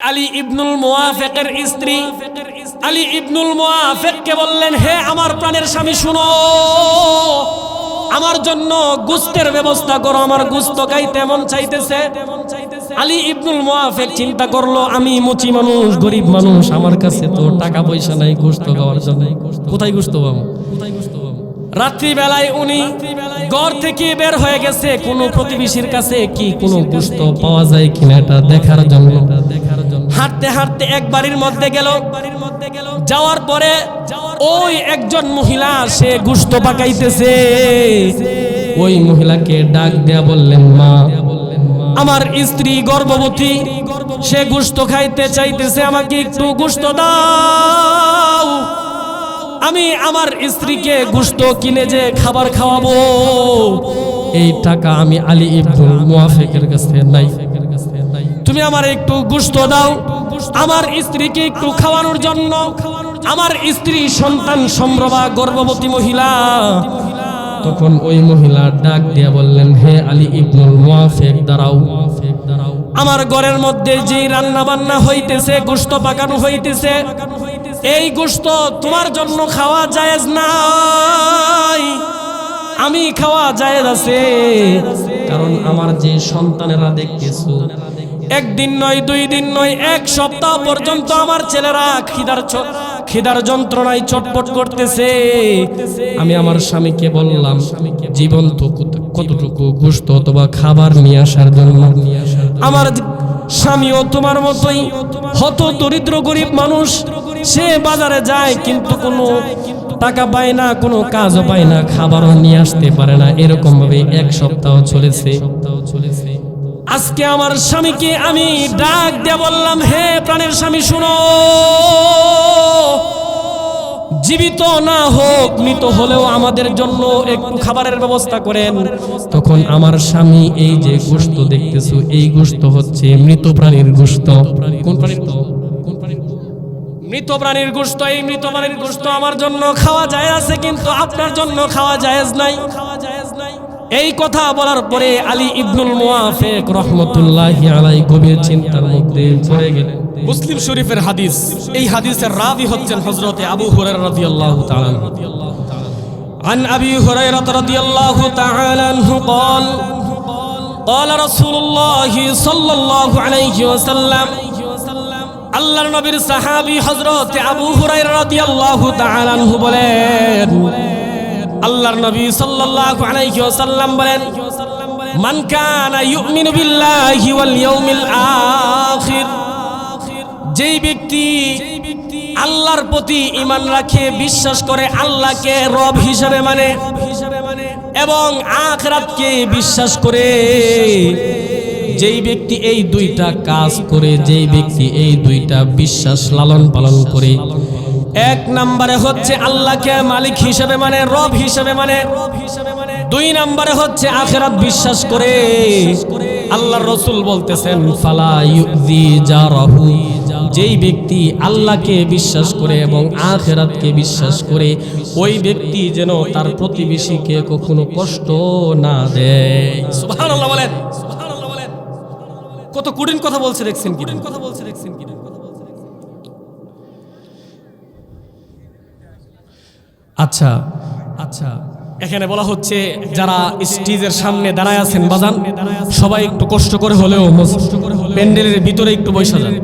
আলী ইবনুল মুওয়াফিকের স্ত্রী আলী ইবনুল মুওয়াফিককে বললেন, হে আমার প্রাণের স্বামী, শুনো, আমার জন্য গোশতের ব্যবস্থা করো, আমার গোশত খাইতে মন চাইতেছে। আলী ইবনুল মুওয়াফিক চিন্তা করলো, আমি মুচি মানুষ, গরিব মানুষ, আমার কাছে তো টাকা পয়সা নাই গোশত খাওয়ার জন্য, কোথায় গোশত পাবো? রাত্রিবেলায় উনি ঘর থেকে বের হয়ে গেছে কোনো প্রতিবেশীর কাছে কি কোনো গোশত পাওয়া যায় কিনা এটা দেখার জন্য। হাঁটতে হাঁটতে এক বাড়ির মধ্যে গেল, যাওয়ার পরে ওই একজন মহিলা সে গোশত পাকাইতেছে। ওই মহিলাকে ডাক দেয়া বললেন, মা, আমার স্ত্রী গর্ভবতী, সে গোশত খাইতে চাইতেছে, আমাকে একটু গোশত দাও, আমি আমার স্ত্রীকে গোশত কিনে যে খাবার খাওয়াবো, এই টাকা আমি আলী ইবনুল মুওয়াফিকের কাছে নাই, তুমি আমার একটু গোশত দাও আমার স্ত্রীকে একটু খাওয়ানোর জন্য। আমার স্ত্রী সন্তান সম্ভবা গর্ভবতী মহিলা। তখন ওই মহিলা ডাক দিয়ে বললেন, হে আলী ইবনুল মুওয়াফিক, দাঁড়াও, আমার ঘরের মধ্যে যে রান্না বান্না হইতেছে, গোশত পাকানো হইতেছে, এই গোশত তোমার জন্য খাওয়া জায়েজ নাই, আমি খাওয়া জায়েজ আছে, কারণ আমার যে সন্তানেরা দেখতেছো, একদিন নয়, দুই দিন নয়, এক সপ্তাহ পর্যন্ত আমার ছেলেরা খিদার যন্ত্রণায় চটপট করতেছে। আমি আমার স্বামীকে বললাম, জীবন্ত কতটুকু গোশত অথবা খাবার নিয়ে আসার জন্য। আমার স্বামীও তোমার মতোই হত দরিদ্র গরিব মানুষ, সে বাজারে যায় কিন্তু কোনো টাকা পায় না, কোনো কাজও পায় না, খাবারও নিয়ে আসতে পারে না। এরকম ভাবে এক সপ্তাহ চলেছে। আজকে আমার স্বামীকে আমি ডাক দিয়ে বললাম, হে প্রাণের স্বামী, শুনো, জীবিত না হোক, মৃত হলেও আমাদের জন্য একটু খাবারের ব্যবস্থা করেন। তখন আমার স্বামী, এই যে গোশত দেখতেছো, এই গোশত হচ্ছে মৃত প্রাণীর গোশত। কোন প্রাণীর? মৃত প্রাণীর গোশত। এই মৃত প্রাণীর গোশত আমার জন্য খাওয়া যায় আছে, কিন্তু আপনার জন্য খাওয়া জায়েজ নাই। এই কথা বলার পরে আলী ইবনুল মুওয়াফিক রাহমাতুল্লাহি আলাইহি গভীর চিন্তার মধ্যে পড়ে গেলেন। মুসলিম শরীফের হাদিস, এই হাদিসের রাবি হচ্ছেন হযরতে আবু হুরায়রা রাদিয়াল্লাহু তাআলা আনহু। عن أبي هريرة رضي الله تعالى عنه قال قال رسول الله صلى الله عليه وسلم, আল্লাহর নবীর সাহাবী হযরত আবু হুরায়রা রাদিয়াল্লাহু তাআলা আনহু বলেন, আল্লাহর নবী সাল্লাল্লাহু আলাইহি ওয়াসাল্লাম বলেন, মান কানা ইউমিনু বিল্লাহি ওয়াল ইয়াউমিল আখির, যেই ব্যক্তি আল্লাহর প্রতি ঈমান রাখে, বিশ্বাস করে, আল্লাহকে রব হিসেবে মানে এবং আখিরাতকে বিশ্বাস করে, যেই ব্যক্তি এই দুইটা কাজ করে, যেই ব্যক্তি এই দুইটা বিশ্বাস লালন পালন করে, এক নম্বরে হচ্ছে আল্লাহকে মালিক হিসেবে মানে, রব হিসেবে মানে, দুই নম্বরে হচ্ছে আখিরাত বিশ্বাস করে। আল্লাহর রাসূল বলতেছেন, ফালা ইউযি জারাহু, যেই ব্যক্তি আল্লাহকে বিশ্বাস করে এবং আখিরাতকে বিশ্বাস করে, ওই ব্যক্তি যেন তার প্রতিবেশীকে কখনো কষ্ট না দেয়। সুবহানাল্লাহ বলেন, সুবহানাল্লাহ বলেন। কত কঠিন কথা বলছে দেখছেন কি? কথা বলছে দেখছেন কি? আচ্ছা আচ্ছা, এখানে বলা হচ্ছে যারা স্টেজের সামনে দাঁড়ায় আছেন বাজান, সবাই একটু কষ্ট করে হলেও প্যান্ডেলের ভিতরে একটু বসে যান,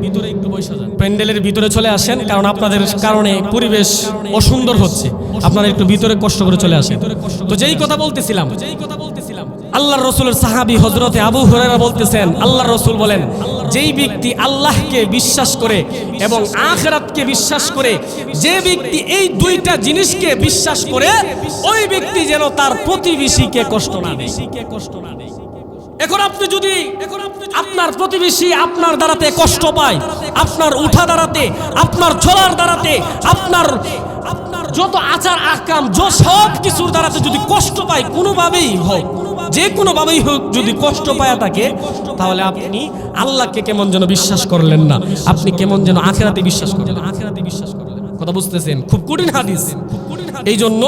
প্যান্ডেলের ভিতরে চলে আসেন, কারণ আপনাদের কারণে পরিবেশ অসুন্দর হচ্ছে, আপনারা একটু ভিতরে কষ্ট করে চলে আসেন। তো যেই কথা বলতেছিলাম, আল্লাহর রাসূলের সাহাবী হযরতে আবু হুরায়রা বলতেছেন, আল্লাহর রাসূল বলেন, যেই ব্যক্তি আল্লাহকে বিশ্বাস করে এবং আখিরাতকে বিশ্বাস করে, যে ব্যক্তি এই দুইটা জিনিসকে বিশ্বাস করে, ওই ব্যক্তি যেন তার প্রতিবেশীকে কষ্ট না দেয়। এখন আপনি যদি আপনার প্রতিবেশী আপনার দ্বারাতে কষ্ট পায়, আপনার উঠা দাঁড়াতে, আপনার চলার দাঁড়াতে, আপনার যত আচার আহকাম, সব কিছুর দ্বারাতে যদি কষ্ট পায়, কোনোভাবেই হোক, যে কোনোভাবেই হোক, যদি কষ্ট পায় থাকে, তাহলে আপনি আল্লাহকে কেমন যেন বিশ্বাস করলেন না, আপনি কেমন যেন আখিরাতে বিশ্বাস করলেন, আখিরাতে বিশ্বাস করলেন। কথা বুঝতেছেন? খুব কঠিন হাদিস। এই জন্য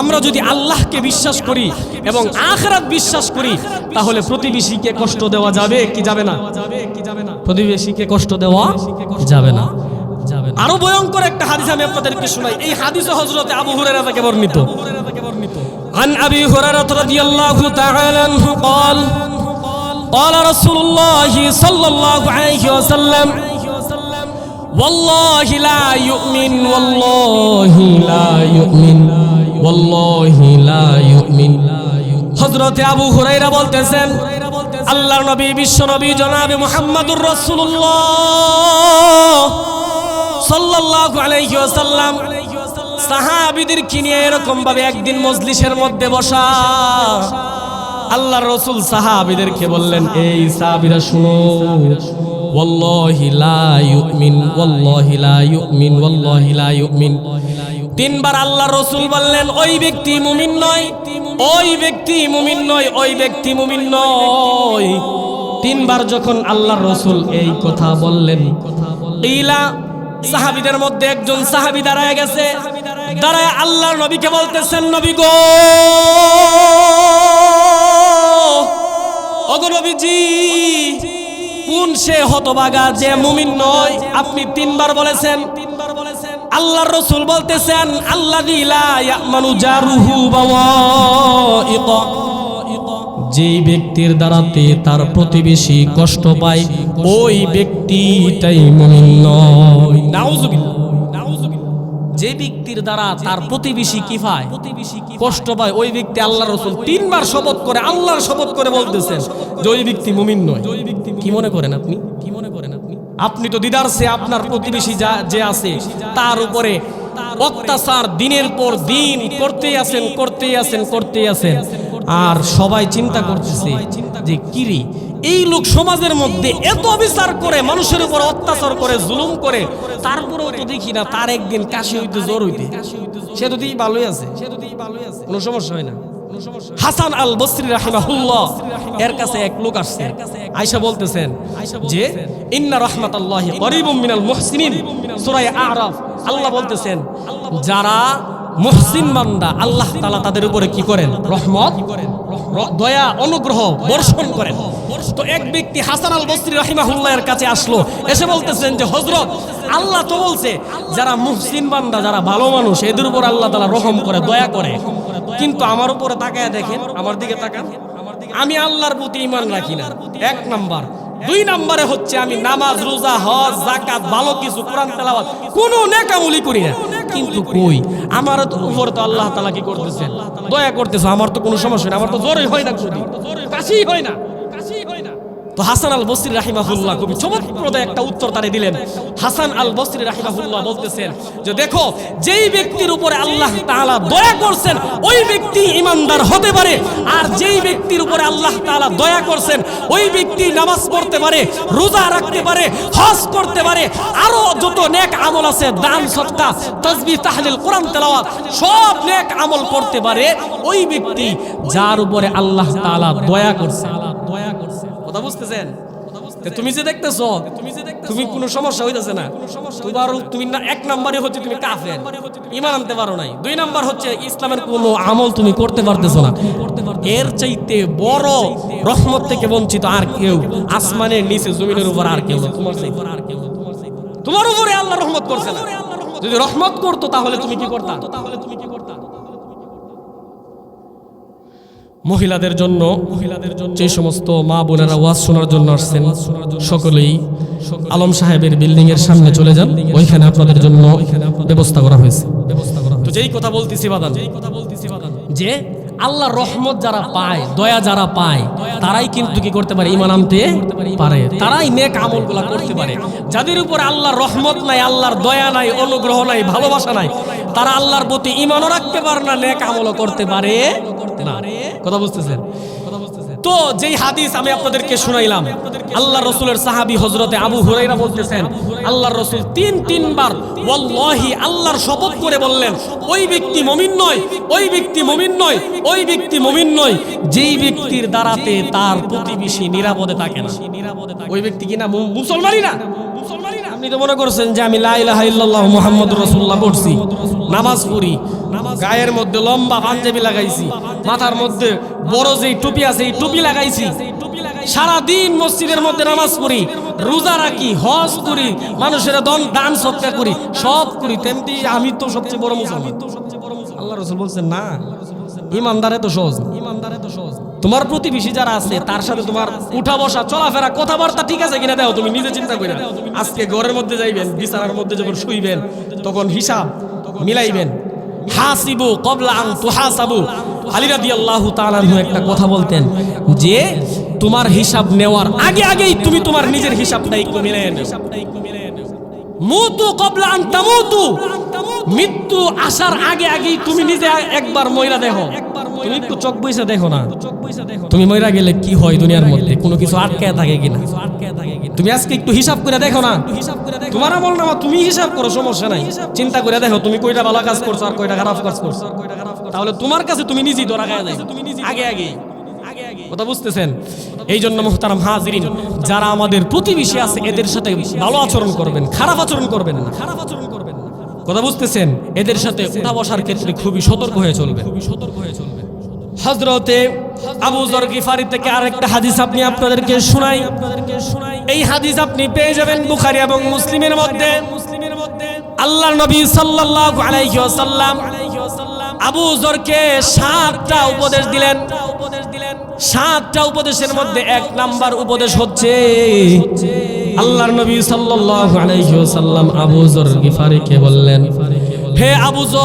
আমরা যদি আল্লাহকে বিশ্বাস করি এবং আখিরাত বিশ্বাস করি, তাহলে প্রতিবেশীকে কষ্ট দেওয়া যাবে কি যাবে না? প্রতিবেশীকে কষ্ট দেওয়া যাবে না। আরো ভয়ঙ্কর একটা হাদিস আমি আপনাদেরকে শোনাই। এই হাদিসে হযরত আবু হুরায়রা থেকে বর্ণিত। عن أبي هريرة رضي الله تعالى عنه قال قال رسول الله صلى الله عليه وسلم والله لا يؤمن والله لا يؤمن والله لا يؤمن হযরত আবু হুরায়রা বলতেছেন, আল্লাহর নবী বিশ্ব নবী জনাবে মুহাম্মদুর রাসূলুল্লাহ সাল্লাল্লাহু আলাইহি ওয়াসাল্লাম সাহাবীদেরকে নিয়ে এরকম ভাবে একদিন মজলিসের মধ্যে বসা। আল্লাহর রাসূল সাহাবীদেরকে বললেন, এই সাহাবীরা শুনো, ওয়াল্লাহি লা ইউমিন ওয়াল্লাহি লা ইউমিন ওয়াল্লাহি লা ইউমিন। তিনবার আল্লাহর রাসূল বললেন, ওই ব্যক্তি মুমিন নয়, ওই ব্যক্তি মুমিন নয়, ওই ব্যক্তি মুমিন নয়। তিনবার যখন আল্লাহর রাসূল এই কথা বললেন, ইলা সাহাবীদের মধ্যে একজন সাহাবী দাঁড়ায় গেছে, দাঁড়ায় আল্লাহর নবীকে বলতেছেন, নবী গো, ওগো নবীজি, কোন সে হতভাগা যে মুমিন নয়? আপনি তিনবার বলেছেন। আল্লাহর রাসূল বলতেছেন, আল্লাযী লা ইয়ামানু জারুহু বাওয়াইক, যেই ব্যক্তির দ্বারাতে তার প্রতিবেশী কষ্ট পায়, ওই ব্যক্তিটাই মুমিন নয়। নাউযুবিল্লাহ, নাউযুবিল্লাহ। যে ব্যক্তির দ্বারা তার প্রতিবেশী কি পায়, কষ্ট পায়, ওই ব্যক্তি, আল্লাহর রাসূল তিনবার শপথ করে, আল্লাহর শপথ করে বলতেছেন যে ওই ব্যক্তি মুমিন নয়। কি মনে করেন আপনি? কি মনে করেন আপনি? আপনি তো দিদারসে আপনার প্রতিবেশী যে আছে তার উপরে অত্যাচার দিনের পর দিন করতেই আছেন, করতেই আছেন, করতেই আছেন, আর সবাই চিন্তা করতেছে যে কিরে, এই লোক সমাজের মধ্যে এত অবিচার করে, মানুষের উপর অত্যাচার করে, জুলুম করে, তারপরেও তো দেখি না তার একদিন কাশি হইতে, জ্বর হইতে, সে তো দেখি ভালোই আছে, কোনো সমস্যা হয় না। হাসান আল বসরি রাহিমাহুল্লাহ এর কাছে এক লোক আসছে, আয়েশা বলতেছেন যে ইন্না রাহমাতাল্লাহি করিবুম মিনাল মুহসিনিন, সূরা আ'রাফ আল্লাহ বলতেছেন, যারা মুহসিন বান্দা আল্লাহ তাআলা তাদের উপরে কি করেন? রহমত, দয়া, অনুগ্রহ বর্ষণ করেন। তো এক ব্যক্তি হাসান আল বসরি রাহিমাহুল্লাহ এর কাছে আসলো, এসে বলতেছেন যে হযরত, আল্লাহ তো বলছে যারা মুহসিন বান্দা, যারা ভালো মানুষ, এদের উপর আল্লাহ তাআলা রহম করে, দয়া করে, কিন্তু আমার উপরে তাকায় দেখেন, আমার দিকে তাকান, আমি আল্লাহর প্রতি ঈমান রাখি না, এক নাম্বার। দুই নম্বরে হচ্ছে আমি নামাজ, রোজা, হজ, যাকাত, ভালো কিছু, কোরআন তেলাওয়াত, কোনো নেকামুলি করি না, কিন্তু কই আমার উপর তো আল্লাহ তাআলা কি করতেছেন? দয়া করতেছে, আমার তো কোনো সমস্যা নেই, আমার তো জ্বরই হয় না, কাশিই হয় না, কাশিই হয় না। তো হাসান আল বসরি রাহিমাহুল্লাহ খুবই চমৎকার একটা উত্তর তারে দিলেন। হাসান আল বসরি রাহিমাহুল্লাহ বলতেছেন যে দেখো, যেই ব্যক্তির উপরে আল্লাহ তাআলা দয়া করছেন ওই ব্যক্তি ঈমানদার হতে পারে, আর যেই ব্যক্তির উপরে আল্লাহ তাআলা দয়া করছেন ওই ব্যক্তি নামাজ পড়তে পারে, রোজা রাখতে পারে, হজ করতে পারে, আরো যত নেক আমল আছে, দান, সদকা, তাসবিহ, তাহলিল, কোরআন তেলাওয়াত, সব নেক আমল করতে পারে ওই ব্যক্তি যার উপরে আল্লাহ তাআলা দয়া করছে। কথা বুঝতেছেন? তুমি যে দেখতেছো, তুমি কোনো সমস্যা হইতেছে না, তুমি না, এক নম্বরে হচ্ছে তুমি কাফের, ঈমান আনতে পারো নাই। দুই নাম্বার হচ্ছে ইসলামের কোনো আমল তুমি করতে পারতেছো না। এর চাইতে বড় রহমত থেকে বঞ্চিত আর কেউ আসমানের নিচে, জমিনের উপর আর কেউ না, তোমার উপরে আল্লাহ রহমত করছে না। যদি রহমত করতো তাহলে তুমি কি করতা? মহিলাদের জন্য যে সমস্ত মা বোনেরা ওয়াজ শোনার জন্য আসছেন, সকলেই আলম সাহেবের বিল্ডিং এর সামনে চলে যান, ওইখানে আপনাদের জন্য ব্যবস্থা করা হয়েছে। তো যেই কথা বলতেছি বাদান, যে আল্লাহর রহমত যারা পায়, দয়া যারা পায়, তারাই কিন্তু কি করতে পারে? ঈমান আনতে পারে, তারাই নেক আমলগুলো করতে পারে। যাদের উপর আল্লাহর রহমত নাই, আল্লাহর দয়া নাই, অনুগ্রহ নাই, ভালোবাসা নাই, তারা আল্লাহর প্রতি ঈমানও রাখতে পারে না, নেক আমলও করতে পারে না। কথা বুঝতেছেন? তো যেই হাদিস আমি আপনাদেরকে শুনাইলাম, আল্লাহর রাসূলের সাহাবী হযরতে আবু হুরায়রা বলতেছেন, আল্লাহর রাসূল তিনবার ওয়াল্লাহি, আল্লাহর শপথ করে বললেন, ওই ব্যক্তি মুমিন নয়, ওই ব্যক্তি মুমিন নয়, ওই ব্যক্তি মুমিন নয়, যেই ব্যক্তির দ্বারাতে তার প্রতিবেশী নিরাপদে থাকে না। ওই ব্যক্তি কি না মুসলমানই না? আপনি তো মনে করছেন যে আমি লা ইলাহা ইল্লাল্লাহ মুহাম্মাদুর রাসূলুল্লাহ পড়ছি, নামাজ পড়ি, গায়ের মধ্যে লম্বা পাঞ্জাবি লাগাইছি, মাথার মধ্যে বড় যেই টুপি আছে এই টুপি লাগাইছি, সারাদিন মসজিদের মধ্যে নামাজ পড়ি, রোজা রাখি, হজ করি, মানুষের দান সৎকার করি, সব করি, তেমনি আমি তো সবচেয়ে বড় মুসলমান। আল্লাহ রাসূল বলছেন না, ইমানদার এত সহজ, তোমার প্রতিবেশী যারা আছে তার সাথে তোমার উঠা বসা চলাফেরা কথাবার্তা ঠিক আছে কিনা দেখো, তুমি নিজে চিন্তা করে। আজকে ঘরের মধ্যে যাইবেন, বিছানার মধ্যে যখন শুইবেন তখন হিসাব মিলাইবেন। হাসিবু ক্বাবলা আন তুহাসাবু। আলী রাদিয়াল্লাহু তাআলা আনহু একটা কথা বলতেন যে তোমার হিসাব নেওয়ার আগে আগেই তুমি তোমার নিজের হিসাবটা একটু মিলিয়ে নাও। মুতু ক্বাবলা আন তামুতু। মৃত্যু আসার আগে আগেই তুমি নিজে একবার মইরা দেখো, তুমি একটু চোখ বইসা দেখো না, তুমি মইরা গেলে কি হয় দুনিয়ার মধ্যে, কোনো কিছু আটকায় থাকে কিনা। তুমি আজকে একটু হিসাব করে দেখো না, তোমার আমল নামা তুমি হিসাব করো, সমস্যা নাই, চিন্তা করে দেখো তুমি কয়টা ভালো কাজ করছো আর কয়টা খারাপ কাজ করছো, তাহলে তোমার কাছে তুমি নিজেই ধরা খায় যাবে আগে আগে। কথা বুঝতেছেন? এই জন্য মুহতারাম হাজিরিন, যারা আমাদের প্রতিবেশী আছে এদের সাথে ভালো আচরণ করবেন, খারাপ আচরণ করবেন না। কথা বুঝতেছেন? এদের সাথে উঠা বসার ক্ষেত্রে খুবই সতর্ক হয়ে চলবেন। হযরতে আবু যর গিফারি থেকে আরেকটা হাদিস আপনি আপনাদেরকে শোনাই। এই হাদিস আপনি পেয়ে যাবেন বুখারী এবং মুসলিমের মধ্যে। আল্লাহর নবী সাল্লাল্লাহু আলাইহি ওয়াসাল্লাম আবু যরকে 7টা উপদেশ দিলেন। 7টা উপদেশের মধ্যে 1 নাম্বার উপদেশ হচ্ছে, আল্লাহর নবী সাল্লাল্লাহু আলাইহি ওয়াসাল্লাম আবু যর গিফারিকে বললেন, হে আবু যর,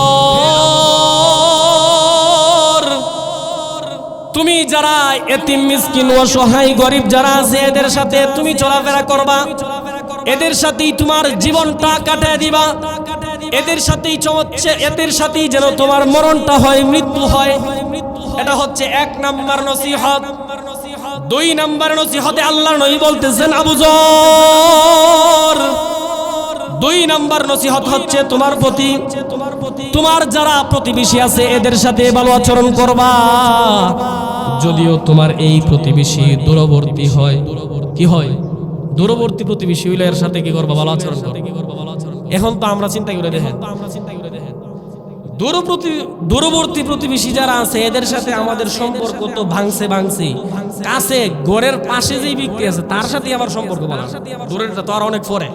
তুমি যারা এতিম মিসকিন অসহায় গরিব যারা আছে এদের সাথে তুমি চলাফেরা করবা, এদের সাথেই তোমার জীবনটা কাটিয়ে দিবা, এদের সাথেই যেন তোমার মরণটা হয়, মৃত্যু হয়। এটা হচ্ছে 1 নাম্বার নসিহত। 2 নাম্বার নসিহতে আল্লাহর নবী বলতেছেন, আবু যর, 2 নাম্বার নসিহত হচ্ছে তোমার প্রতি, তোমার যারা প্রতিবেশী আছে এদের সাথে ভালো আচরণ করবা, যদিও তোমার এই প্রতিবেশী দূরবর্তী হয়। কি হয়? দূরবর্তী প্রতিবেশী হইলে এর সাথে কি করবা? ভালো আচরণ করবা। এখন তো আমরা চিন্তা করে দেখেন, দূরবর্তী প্রতিবেশী যারা আছে এদের সাথে আমাদের সম্পর্ক তো ভাঙছে। কাছে ঘরের পাশে যেই ব্যক্তি আছে তার সাথে আমার সম্পর্ক ভালো, দূরেরটা তো আর অনেক পরে।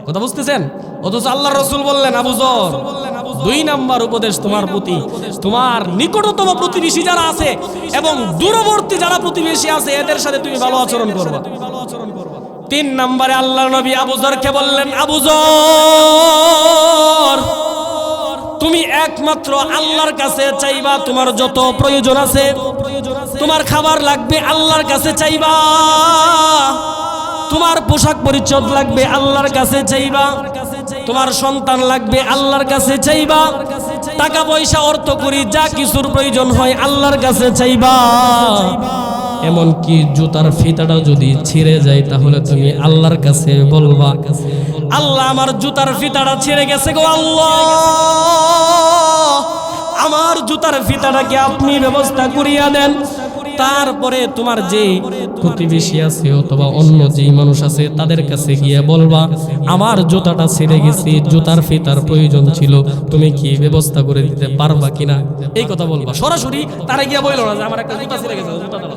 কথা বুঝতেছেন? অথচ আল্লাহর রাসূল বললেন, আবু যর, 2 নাম্বার উপদেশ তোমার প্রতি, তোমার নিকটতম প্রতিবেশী যারা আছে এবং দূরবর্তী যারা প্রতিবেশী আছে এদের সাথে তুমি ভালো আচরণ করবা। 3 নম্বরে আল্লাহর নবী আবু যরকে বললেন, আবু যর, তুমি একমাত্র আল্লাহর কাছে চাইবা, তোমার যত প্রয়োজন আছে, তোমার খাবার লাগবে আল্লাহর কাছে চাইবা, তোমার পোশাক পরিচ্ছদ লাগবে আল্লাহর কাছে চাইবা, তোমার সন্তান লাগবে আল্লাহর কাছে চাইবা, টাকা পয়সা অর্থ করি যা কিছুর প্রয়োজন হয় আল্লাহর কাছে চাইবা। এমনকি জুতার ফিতাটা যদি ছিঁড়ে যায় তাহলে তুমি আল্লাহর কাছে বলবা, আল্লাহ আমার জুতার ফিতাটা ছিঁড়ে গেছে গো আল্লাহ, আমার জুতার ফিতাটাকে আপনি ব্যবস্থা করিয়া দেন। তারপরে তোমার যে প্রতিবেশী আছে অথবা অন্য যেই মানুষ আছে তাদের কাছে গিয়ে বলবা, আমার জুতাটা ছিঁড়ে গেছে, জুতার ফিতার প্রয়োজন ছিল, তুমি কি ব্যবস্থা করে দিতে পারবা কিনা, এই কথা বলবা। সরাসরি তারা গিয়ে বললো না যে আমার একটা জুতা ছিঁড়ে গেছে, জুতা দাও।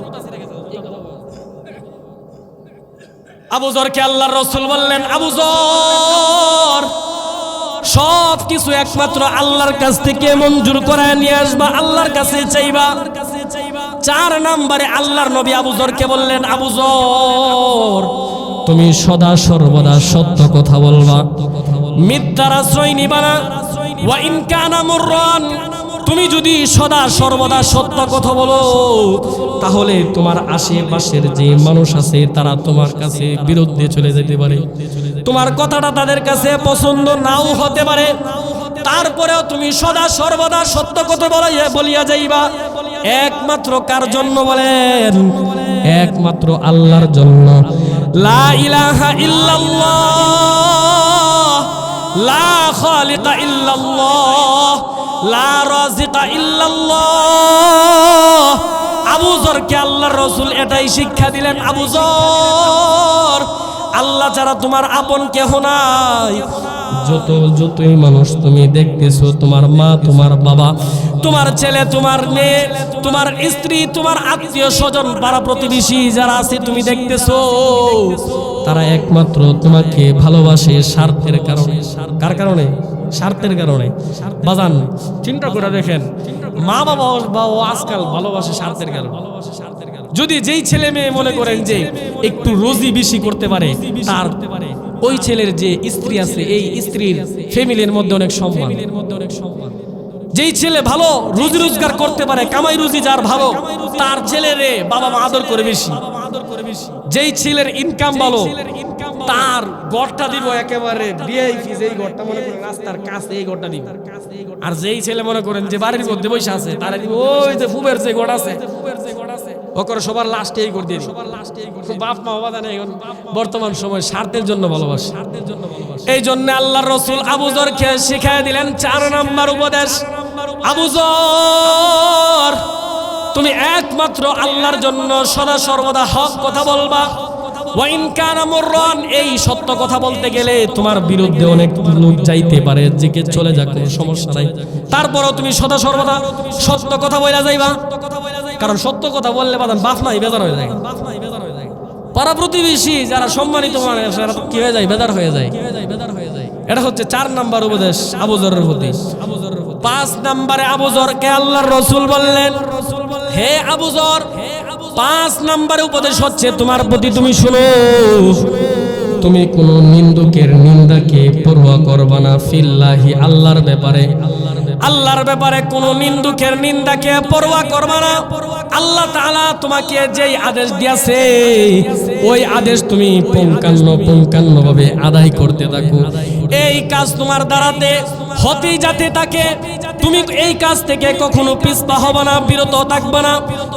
আবু যরকে আল্লাহর রাসূল বললেন, আবু যর, সব কিছু একমাত্র আল্লাহর কাছ থেকে মঞ্জুর করায় নিয়ে আসবা, আল্লাহর কাছে চাইবা। 4 নম্বরে আল্লাহর নবী আবু যরকে বললেন, আবু যর, তুমি সদা সর্বদা সত্য কথা বলবা, মিথ্যার আশ্রয় নিবা না। ওয়া ইন কানা মুররান, তুমি যদি সদা সর্বদা সত্য কথা বলো তাহলে তোমার আশেপাশের যে মানুষ আছে তারা তোমার কাছে বিরুদ্ধে চলে যেতে পারে, তোমার কথাটা তাদের কাছে পছন্দ নাও হতে পারে, তারপরেও তুমি সদা সর্বদা সত্য কথা বলিয়া যাইবা। একমাত্র কার জন্য বলেন? একমাত্র আল্লাহর জন্য। লা ইলাহা ইল্লাল্লাহ, লা খালিকা ইল্লাল্লাহ, লা রাজিকা ইল্লাল্লাহ। আবু যরকে আল্লাহর রাসূল এটাই শিক্ষা দিলেন, আবু যর, আল্লাহ ছাড়া তোমার আপন কেহ নাই। যতই মানুষ তুমি দেখতেছো, তোমার মা, তোমার বাবা, তোমার ছেলে, তোমার মেয়ে, তোমার স্ত্রী, তোমার আত্মীয় স্বজন, পাড়া প্রতিবেশী যারা আছে তুমি দেখতেছো, তারা একমাত্র তোমাকে ভালোবাসে স্বার্থের কারণে। কার কারণে? স্বার্থের কারণে। বাজান চিন্তা করে দেখেন, মা বাবা আজকাল ভালোবাসে স্বার্থের কারণে। যদি যেই ছেলে মেয়ে মনে করেন যে একটু রোজি বেশি করতে পারে, তার ওই ছেলের যে স্ত্রী আছে, এই স্ত্রীর ফ্যামিলির মধ্যে অনেক সম্মান। যেই ছেলে ভালো রুজি রোজগার করতে পারে, কামাই রুজি যার ভালো, তার ছেলেরে বাবা মা আদর করে বেশি। যেই ছেলের ইনকাম ভালো, তার ঘরটা দিব একেবারে ভিআইপি, যেই ঘরটা মনে করেন রাস্তার কাছে, এই ঘরটা দিব। আর যেই ছেলে মনে করেন যে বাড়ির মধ্যে বসে আছে, তারা দিব ওই যে ফুবের যে ঘর আছে, ও করে সবার লাস্টে এই ঘর দিয়ে দিব। বাপ মা বাবা জানে এখন বর্তমান সময় স্বার্থের জন্য ভালোবাসে। এই জন্য আল্লাহর রাসূল আবু যরকে শিখায় দিলেন 4 নাম্বার উপদেশ, আবু যর তুমি একমাত্র আল্লাহর জন্য সদা সর্বদা হক কথা বলবা। ওয়াইন কানা মুররান, এই সত্য কথা বলতে গেলে তোমার বিরুদ্ধে অনেক লোক যাইতে পারে, যে চলে যাক, কোনো সমস্যা নাই, তারপরও তুমি সদা সর্বদা সত্য কথা বইলা যাইবা। কারণ সত্য কথা বললে বাপ নাই বেজার হয়ে যায়, পাড়া প্রতিবেশী যারা সম্মানিত মানুষ তারা কি হয়ে যায়, বেজার হয়ে যায়। এটা হচ্ছে 4 নাম্বার উপদেশ আবু যরের প্রতি। 5 নাম্বারে আবু যরকে আল্লাহর রাসূল বললেন, হে আবু যর, 5 নাম্বারে উপদেশ হচ্ছে তোমার প্রতি, তুমি শুনো, তুমি কোন নিন্দুকের নিন্দাকে পরোয়া করবা না। ফিল্লাহি, আল্লাহর ব্যাপারে, আল্লাহর ব্যাপারে কোন নিন্দুকের নিন্দাকে পরোয়া করবা না। আল্লাহ তাআলা তোমাকে যেই আদেশ দিয়েছে, ওই আদেশ তুমি পুঙ্খানুপুঙ্খানু ভাবে আদায় করতে থাকো। এই কাজ তোমার দ্বারাতে হতেই যাতে থাকে, তুমি এই কাজ থেকে কখনো পিছপা হবে না, বিরত থাকবে না।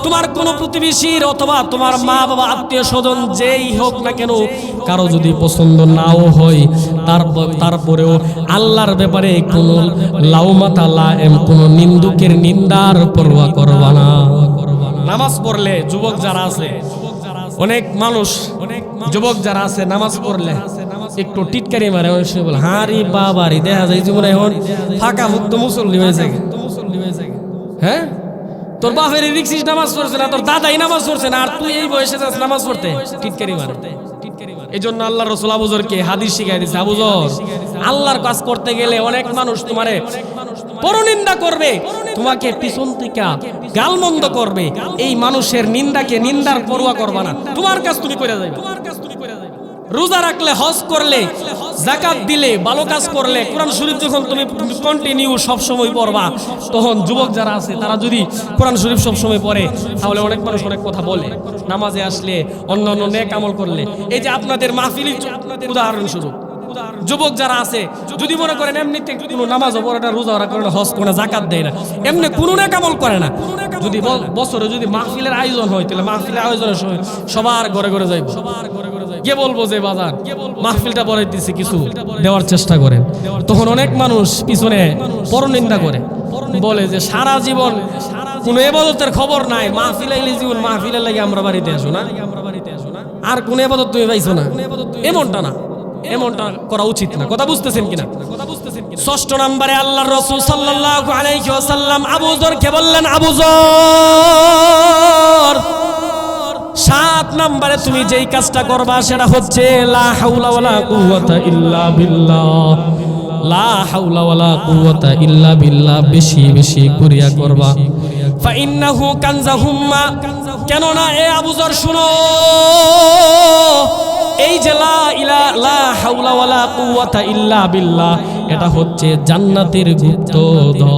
তোমার কোনো প্রতিবেশীর অথবা তোমার মা বাবা আত্মীয় স্বজন যেই হোক না কেন, কারো যদি পছন্দ নাও হয়, তারপরেও আল্লাহর ব্যাপারে কোনো লাউমাতা লাএম, কোনো নিন্দুকের নিন্দার পরোয়া করবা না। নামাজ পড়লে যুবক যারা আছে, অনেক মানুষ যুবক যারা আছে নামাজ পড়লে একটু টিটকারি মারে, বলে হারি বাবারি, দেখা যায় জীবনে এখন ফাঁকা মুক্ত মুসল্লি হয়েছে। হ্যাঁ, তোর বাপের দেখছিস নামাজ পড়ছে না, তোর দাদাই নামাজ পড়ছে না, আর তুই এই বয়সে যাস নামাজ পড়তে, টিটকারি মারে। এই জন্য আল্লাহর রাসূল আবু যরকে হাদিস শিখাই দিয়েছে, আবু যর, আল্লাহর কাজ করতে গেলে অনেক মানুষ তোমারে পরনিন্দা করবে, তোমাকে পিছন থেকে গালমন্দ করবে, এই মানুষের নিন্দাকে নিন্দার পরোয়া করবা না, তোমার কাজ তুমি করে যাবে। রোজা রাখলে, হজ করলে, যাকাত দিলে, ভালো কাজ করলে, কোরআন শরীফ যখন তুমি কন্টিনিউ সব সময় পড়বা, তখন যুবক যারা আছে তারা যদি কোরআন শরীফ সব সময় পড়ে, তাহলে অনেক মানুষ অনেক কথা বলে। নামাজে আসলে, অন্যান্য নেক আমল করলে, এই যে আপনাদের মাহফিলের উদাহরণস্বরূপ যুবক যারা আছে, যদি মনে করেন এমনিতে কোনো নামাজও পড়ে না, রোজা করে না, হজ করে না, যাকাত দেয় না, এমনি কোনো নেক আমল করে না, যদি বছরে যদি মাহফিলের আয়োজন হয়, তাহলে মাহফিলের আয়োজনের সময় সবার ঘরে ঘরে যাইব, কে বলবো যে বাজার মাহফিলটা পড়াই দিচ্ছে, কিছু দেওয়ার চেষ্টা করেন, তখন অনেক মানুষ পিছনে পরনিন্দা করে, বলে যে সারা জীবন কোনো ইবাদতের খবর নাই, মাহফিল আইলে জীবন মাহফিলের লাগে আমরা বাড়িতে আসো না, আর কোন ইবাদত তুমি পাইছো না, এমনটা করা উচিত না। কথা বুঝতেছেন কিনা? 6 নম্বরে আল্লাহর রাসূল সাল্লাল্লাহু আলাইহি ওয়াসাল্লাম আবু যরকে বললেন, আবু যর, 7 নম্বরে তুমি যেই কাজটা করবা সেটা হচ্ছে লা হাওলা ওয়ালা কুওয়াতা ইল্লা বিল্লাহ, লা হাওলা ওয়ালা কুওয়াতা ইল্লা বিল্লাহ, বেশি বেশি করিয়া করবা। ফা ইন্নাহু কানজাহুম্মা, কেন না এ আবু যর শুনো, এই যে লা হাওলা ওয়ালা কুওয়াতা ইল্লা বিল্লাহ, এটা হচ্ছে জান্নাতের গুপ্তধন।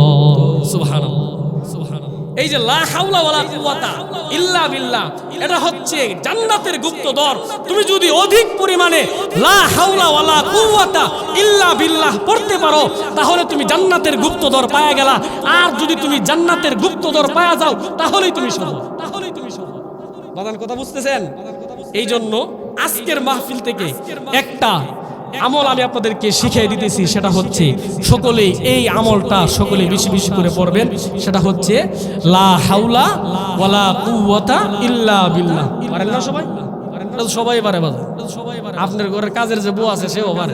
সুবহানাল্লাহ, সুবহানাল্লাহ। এই যে লা হাওলা ওয়ালা কুওয়াতা ইল্লা বিল্লাহ, এটা হচ্ছে জান্নাতের গুপ্তধন। তুমি যদি অধিক পরিমাণে লা হাওলা ওয়ালা কুওয়াতা ইল্লা বিল্লাহ পড়তে পারো, তাহলে তুমি জান্নাতের গুপ্তধন পায়া গেলা। আর যদি তুমি জান্নাতের গুপ্তধন পায়া যাও, তাহলেই তুমি সফল। বাদান কথা বুঝতেছেন? এই জন্য আজকের মাহফিল থেকে একটা আমল আমি আপনাদেরকে শিখিয়ে দিতেছি, সেটা হচ্ছে সকলেই এই আমলটা সকলে বেশি বেশি করে পড়বেন। সেটা হচ্ছে লা হাওলা ওয়ালা কুওয়াতা ইল্লা বিল্লাহ। পারেন না সবাই? এটা তো সবাই পারে বাজার। আপনার ঘরের কাজের যে বউ আছে সেও পারে।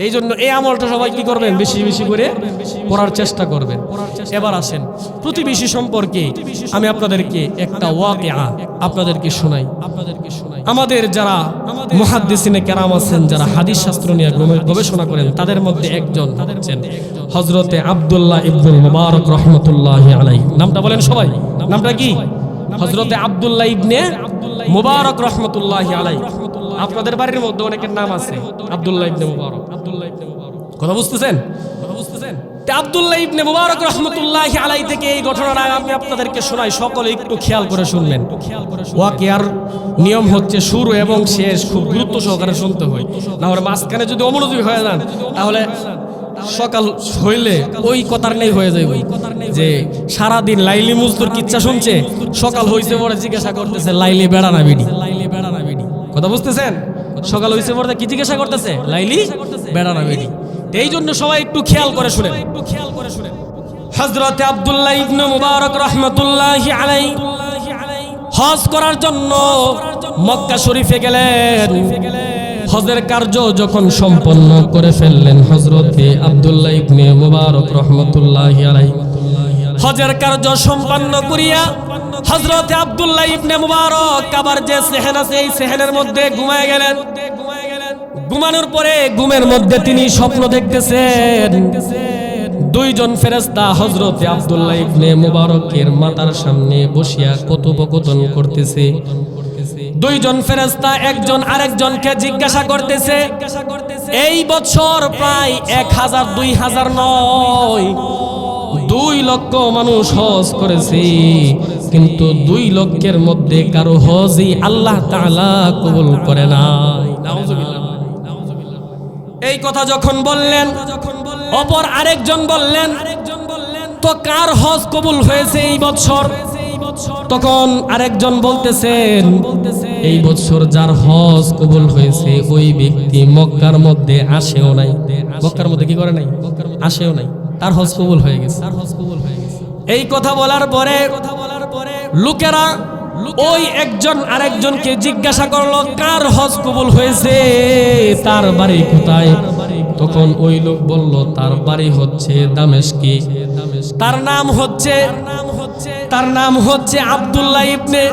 এই জন্য এই আমলটা সবাই কি করবেন, বেশি বেশি করে করার চেষ্টা করবেন। এবার আসেন প্রতিবেশী সম্পর্কে আমি আপনাদেরকে একটা ওয়াকিয়া আপনাদেরকে শোনাই। আমাদের যারা মুহাদ্দিসিনে কেরাম আছেন, যারা হাদিস শাস্ত্র নিয়ে গবেষণা করেন, তাদের মধ্যে একজন হচ্ছেন হযরতে আব্দুল্লাহ ইবনুল মুবারক রাহমাতুল্লাহি আলাইহি। নামটা বলেন সবাই, নামটা কি? হযরতে আব্দুল্লাহ ইবনে মুবারক রাহমাতুল্লাহি আলাইহি। আপনাদের বাড়ির মধ্যে অনেকের নাম আছে আব্দুল্লাহ ইবনে মুবারক। কথা বুঝতেছেন? আব্দুল্লাহ ইবনে মুবারক রাহমাতুল্লাহি আলাইহি থেকে এই ঘটনাটা আমি আপনাদেরকে শোনাই, সকলে একটু খেয়াল করে শুনবেন। ওয়াকিয়ার নিয়ম হচ্ছে শুরু এবং শেষ খুব গুরুত্ব সহকারে শুনতে হয়, না হলে মাঝখানে যদি অমনোযোগী হয়ে যান তাহলে সকাল হইলে ওই কথার নেই হয়ে যাবে যে সারাদিন লাইলি মজদুর কিচ্ছা শুনছে, সকাল হইছে পরে জিজ্ঞাসা করতেছে লাইলি বেড়া না বিডি। কথা বুঝতেছেন? সকাল হইছে পরে কি জিজ্ঞাসা করতেছে? লাইলি বেড়া না বিডি। এই জন্য সবাই একটু খেয়াল করে শুনেন। হযরতে আব্দুল্লাহ ইবনে মুবারক রাহমাতুল্লাহি আলাইহি হজ করার জন্য মক্কা শরীফে গেলেন। হজের কার্য যখন সম্পন্ন করে ফেললেন হযরতে আব্দুল্লাহ ইবনে মুবারক রাহমাতুল্লাহি আলাইহি, হজের কার্য সম্পন্ন করিয়া হযরতে আব্দুল্লাহ ইবনে মুবারক আবার যে সেহেন আছে এই সেহেনের মধ্যে ঘুমায় গেলেন। ঘুমানোর পরে ঘুমের মধ্যে তিনি স্বপ্ন দেখতেছেন, দুইজন ফেরেশতা হযরতে আব্দুল্লাহ ইবনে মুবারকের মাথার সামনে বসিয়া কথোপকথন করতেছে। দুইজন ফেরেশতা একজন আরেকজনকে জিজ্ঞাসা করতেছে, এই বছর প্রায় 1000 2000 নয় 2 লক্ষ মানুষ হজ করেছে, কিন্তু 2 লক্ষের মধ্যে কারো হজই আল্লাহ তাআলা কবুল করে নাই। নাউজুবিল্লাহ। এই কথা যখন বললেন, অপর আরেকজন বললেন, তো কার হজ কবুল হয়েছে এই বছর? তখন আরেকজন বলতেছেন, এই বছর যার হজ কবুল হয়েছে ওই ব্যক্তি মক্কার মধ্যে আসেও নাই। মক্কার মধ্যে কি করে নাই? আসেও নাই, তার হজ কবুল হয়ে গেছে। এই কথা বলার পরে লোকেরা ওই একজন আরেকজনকে জিজ্ঞাসা করলো, কার হজ কবুল হয়েছে, তার বাড়ি কোথায়? তখন ওই লোক বলল, তার বাড়ি হচ্ছে দামেস্কে। তার নাম হচ্ছে আব্দুল্লাহ ইবনে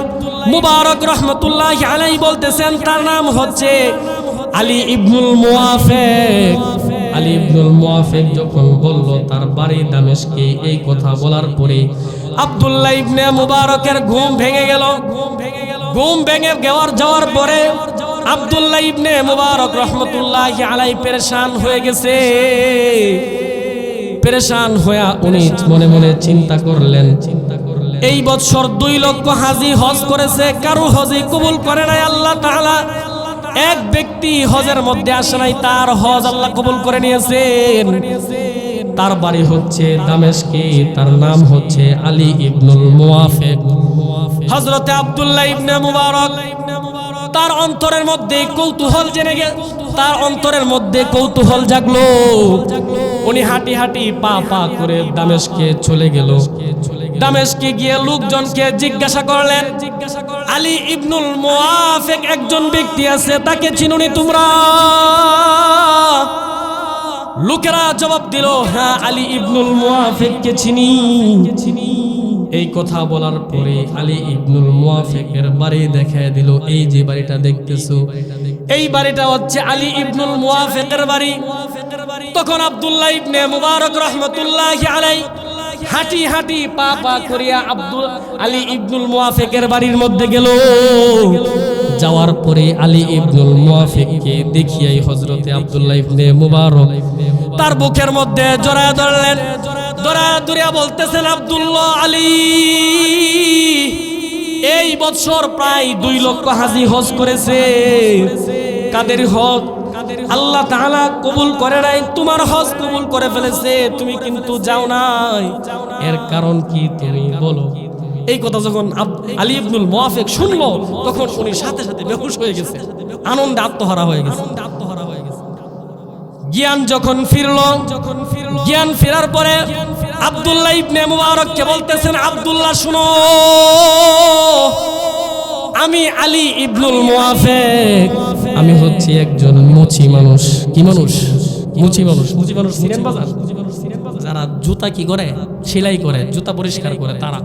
মুবারক রাহমাতুল্লাহি আলাইহি। বলতেছেন তার নাম হচ্ছে আলী ইবনুল মুওয়াফিক। আলী ইবনুল মুওয়াফিক যখন বলল তার বাড়ি দামেস্কে, এই কথা বলার পরে আব্দুল্লাহ ইবনে মুবারকের ঘুম ভেঙে গেল। ঘুম ভেঙে যাওয়ার পরে আব্দুল্লাহ ইবনে মুবারক রাহমাতুল্লাহি আলাইহি পেরেশান হয়ে গেছে। পেরেশান হয়ে উনি মনে মনে চিন্তা করলেন, এই বছর 2 লক্ষ হাজি হজ করেছে, কারো হজই কবুল করে নাই আল্লাহ তাআলা। এক ব্যক্তি হজের মধ্যে আসে নাই, তার হজ আল্লাহ কবুল করে নিয়েছেন। তার বাড়ি হচ্ছে দামেস্কে, তার নাম হচ্ছে আলী ইবনুল মুওয়াফিক। হযরতে আব্দুল্লাহ ইবনে মুবারক তার অন্তরের মধ্যে কৌতূহল জাগলো। উনি হাঁটি হাঁটি পা পা করে দামেস্কে চলে গেল। দামেস্কে গিয়ে লোকজনকে জিজ্ঞাসা করলেন, আলী ইবনুল মুওয়াফিক একজন ব্যক্তি আছে, তাকে চিনুনি তোমরা? লোকেরা জবাব দিল, হ্যাঁ আলী ইবনুল মুওয়াফিককে চিনি। এই কথা বলার পরে আলী ইবনুল মুওয়াফিকের বাড়ি দেখায় দিল। এই যে বাড়িটা দেখতেছো, এই বাড়িটা হচ্ছে আলী ইবনুল মুওয়াফিকের বাড়ি। তখন আব্দুল্লাহ ইবনে মুবারক রাহমাতুল্লাহি আলাইহি হাঁটি হাঁটি পা পা করিয়া আলী ইবনুল মুওয়াফিকের বাড়ির মধ্যে গেল। যাওয়ার পরে আলী ইবনুল মুওয়াফিককে দেখিয়াই হযরতে আব্দুল্লাহ ইবনে মুবারক তার বুকের মধ্যে জড়ায় ধরলেন। ধরিয়া বলতেছেন, আব্দুল্লাহ, আলী এই বছর প্রায় 2 লক্ষ হাজি হজ করেছে, কাদের হজ আল্লাহ তাআলা কবুল করে নাই, তোমার হজ কবুল করে ফেলেছে, তুমি কিন্তু যাও নাই, এর কারণ কি তুমি বলো? এই কথা যখন আলী ইবনুল মুওয়াফিক শুনলো, তখন উনি সাথে সাথে বেহুশ হয়ে গেছে, আনন্দে আত্মহারা হয়ে গেছে। জ্ঞান যখন ফিরলো, জ্ঞান ফেরার পরে আব্দুল্লাহ ইবনে মুবারককে বলতেছেন, আব্দুল্লাহ শুনো, আমি আলী ইবনুল মুআফিক, আমি হচ্ছি একজন মুচি মানুষ। কি মানুষ? মুচি মানুষ। মুচি মানুষ চিনেন বাজার? যারা জুতা কি করে, সেলাই করে, জুতা পরিষ্কার করে তারা।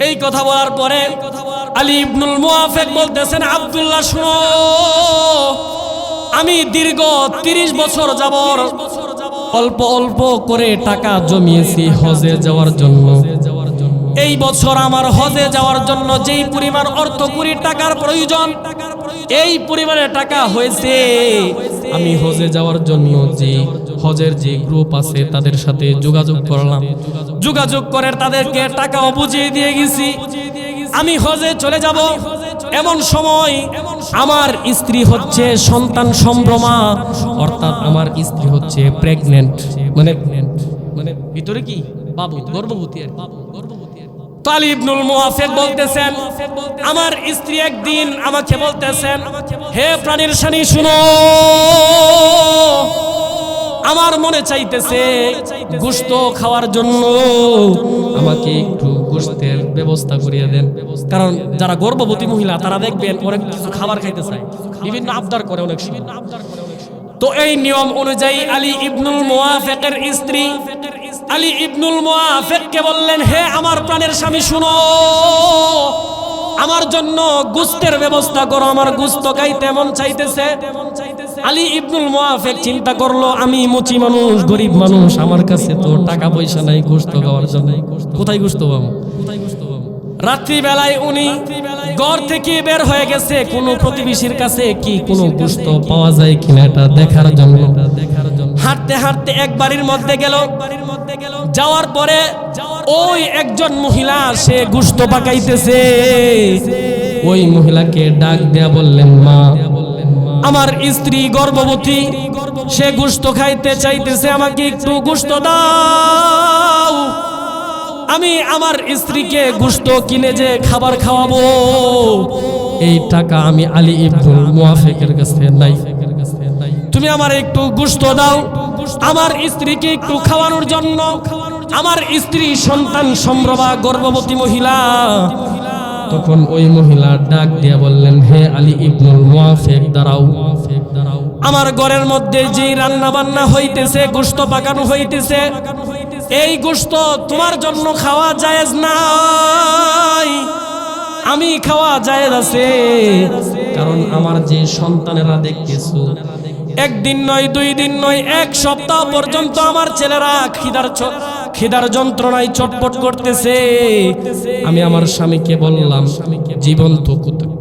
এই কথা বলার পরে আলী ইবনুল মুআফিক বলতেছেন, আব্দুল্লাহ শুনো, আমি দীর্ঘ 30 বছর যাবত অল্প অল্প করে টাকা জমিয়েছি হজে যাওয়ার জন্য। এই বছর আমার হজে যাওয়ার জন্য যেই পরিমাণ অর্থ কোটি টাকার প্রয়োজন, এই পরিমাণে টাকা হয়েছে। আমি হজে যাওয়ার জন্য যে হজের যে গ্রুপ আছে তাদের সাথে যোগাযোগ করলাম, যোগাযোগ করে তাদেরকে টাকাও বুঝিয়ে দিয়ে গেছি। আমি হজে চলে যাব, এমন সময় আমার স্ত্রী হচ্ছে সন্তান সম্ভ্রমা, অর্থাৎ আমার স্ত্রী হচ্ছে প্রেগনেন্ট, মানে ভিতরে কি বাবু, গর্ভবতী আর আলী ইবনুল মুআফিক বলতেছেন, আমার স্ত্রী একদিন আমাকে বলতেছেন, হে প্রাণীর স্বামী শুনো, আমার মনে চাইতেছে গোশত খাওয়ার জন্য, আমাকে একটু গোশতের ব্যবস্থা করিয়ে দেন। কারণ যারা গর্ভবতী মহিলা তারা দেখবেন অনেক কিছু খাবার খাইতে চায়, বিভিন্ন আবদার করে অনেক সময়। তো এই নিয়ম অনুযায়ী আলী ইবনুল মুআফিকের স্ত্রী আলী ইবনুল মুআফিককে বললেন, হে আমার প্রাণের স্বামী শুনো, আমার জন্য গোশতের ব্যবস্থা করো, আমার গোশত খাইতে মন চাইতেছে। আলী ইবনুল মুআফিক চিন্তা করলো, আমি মুচি মানুষ, গরিব মানুষ, আমার কাছে তো টাকা পয়সা নাই গোশত খাওয়ার জন্য, কোথায় গোশত পাবো? রাত্রি বেলায় উনি ঘর থেকে বের হয়ে গেছে কোনো প্রতিবেশীর কাছে কি কোনো গোশত পাওয়া যায় কিনা এটা দেখার জন্য। হাঁটতে হাঁটতে এক বাড়ির মধ্যে গেল, যাওয়ার পরে ওই একজন মহিলা সে গোশত পাকাইতেছে। ওই মহিলাকে ডাক দেয়া বললেন, মা, আমার স্ত্রী গর্ভবতী, সে গোশত খাইতে চাইতেছে, আমাকে একটু গোশত দাও, আমি আমার স্ত্রীকে গোশত কিনে যে খাবার খাওয়াবো, এই টাকা আমি আলী ইবনুল মুআফিকের কাছে নাই, তুমি আমার একটু গোশত দাও আমার স্ত্রীকে একটু খাওয়ানোর জন্য। আমার স্ত্রী সন্তান সম্ভ্রমা গর্ভবতী মহিলা। তখন ওই মহিলা ডাক দিয়া বললেন, হে আলী ইবনুল মুআফিক, দাঁড়াও, আমার ঘরের মধ্যে যে রান্না বান্না হইতেছে, গোশত পাকানো হইতেছে, এই গোশত তোমার জন্য খাওয়া জায়েজ নাই, আমি খাওয়া জায়েজ আছে। কারণ আমার যে সন্তানেরা দেখতেছো, একদিন নয়, 2 দিন নয়, 1 সপ্তাহ পর্যন্ত আমার ছেলেরা খিদার যন্ত্রণায় চটপট করতেছে। আমি আমার স্বামীকে বললাম, জীবন্ত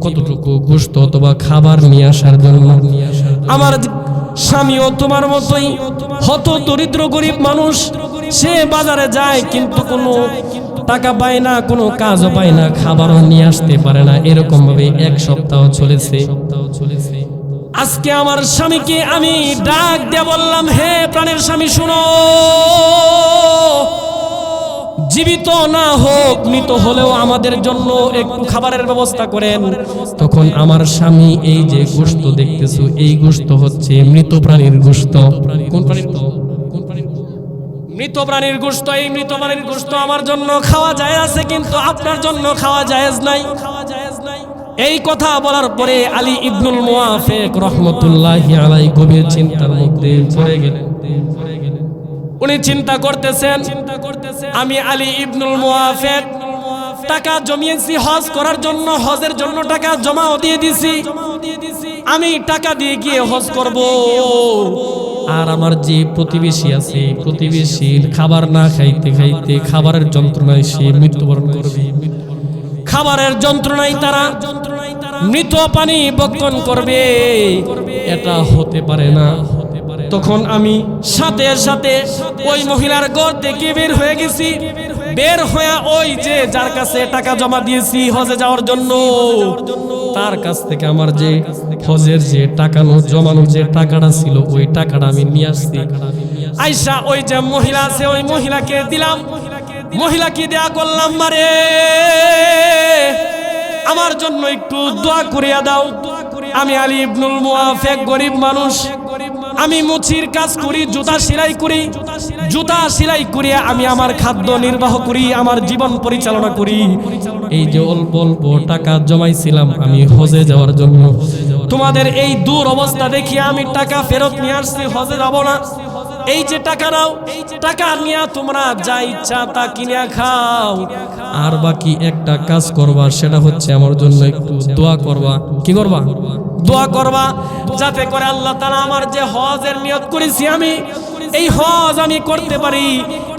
কতটুকু গোশত অথবা খাবার নিয়ে আসার জন্য। আমার স্বামীও তোমার মতোই হত দরিদ্র গরিব মানুষ, সে বাজারে যায় কিন্তু কোনো টাকা পায় না, কোনো কাজও পায় না, খাবারও নিয়ে আসতে পারে না। এরকম ভাবে 1 সপ্তাহ চলেছে। আজকে আমার স্বামীকে আমি ডাক দিয়ে বললাম, হে প্রাণের স্বামী শুনো, জীবিত না হোক, মৃত হলেও আমাদের জন্য একটু খাবারের ব্যবস্থা করেন। তখন আমার স্বামী, এই যে গোশত দেখতেছো, এই গোশত হচ্ছে মৃত প্রাণীর গোশত। কোন প্রাণীর? মৃত প্রাণীর গোশত। এই মৃত প্রাণীর গোশত আমার জন্য খাওয়া যায় আছে, কিন্তু আপনার জন্য খাওয়া জায়েজ নাই। এই কথা বলার পরে আলী ইবনুল মুআফিক রাহমাতুল্লাহি আলাইহি গভীর চিন্তার মধ্যে পড়ে গেলেন। উনি চিন্তা করতেছেন, আমি আলী ইবনুল মুআফিক টাকা জমিয়েছি হজ করার জন্য, হজের জন্য টাকা জমাও দিয়ে দিছি, আমি টাকা দিয়ে গিয়ে হজ করব, আর আমার যে প্রতিবেশী আছে, প্রতিবেশীর খাবার না খাইতে খাইতে খাবারের যন্ত্রণায় সে মৃত্যুবরণ করবে, খাবারের যন্ত্রণায় তারা মৃত পানি বক্ষণ করবে, এটা হতে পারে না। তখন আমি সাথে সাথে ওই মহিলার ঘর থেকে বের হয়ে গেছি। বের হয়ে ওই যে যার কাছে টাকা জমা দিয়েছি হজে যাওয়ার জন্য, তার কাছ থেকে আমার যে হজের যে টাকা জমানো যে টাকাটা ছিল, ওই টাকাটা আমি নিয়ে আসছি। আইসা ওই যে মহিলা আছে, ওই মহিলাকে দিলাম। মহিলাকে দেয়া করলাম, মারে আমার জন্য একটু দোয়া করিয়া দাও, আমি আলী ইবনুল মুআফিক গরিব মানুষ, আমি মুচির কাজ করি, জুতা সেলাই করি, জুতা সেলাই করে আমি আমার খাদ্য নির্বাহ করি, আমার জীবন পরিচালনা করি। এই যে অল্প অল্প টাকা জমাইছিলাম আমি হজে যাওয়ার জন্য, তোমাদের এই দূর অবস্থা দেখি আমি টাকা ফেরত নিয়ে আসছি, হজে যাব না। এই যে টাকা নাও, টাকা নিয়ে তোমরা যা ইচ্ছা তা কিনে খাও, আর বাকি একটা কাজ করবা, সেটা হচ্ছে আমার জন্য একটু দোয়া করবা। কি করবা? দোয়া করবা, যাতে করে আল্লাহ তাআলা আমার যে হজের নিয়ত করেছি আমি, এই হজ আমি করতে পারি।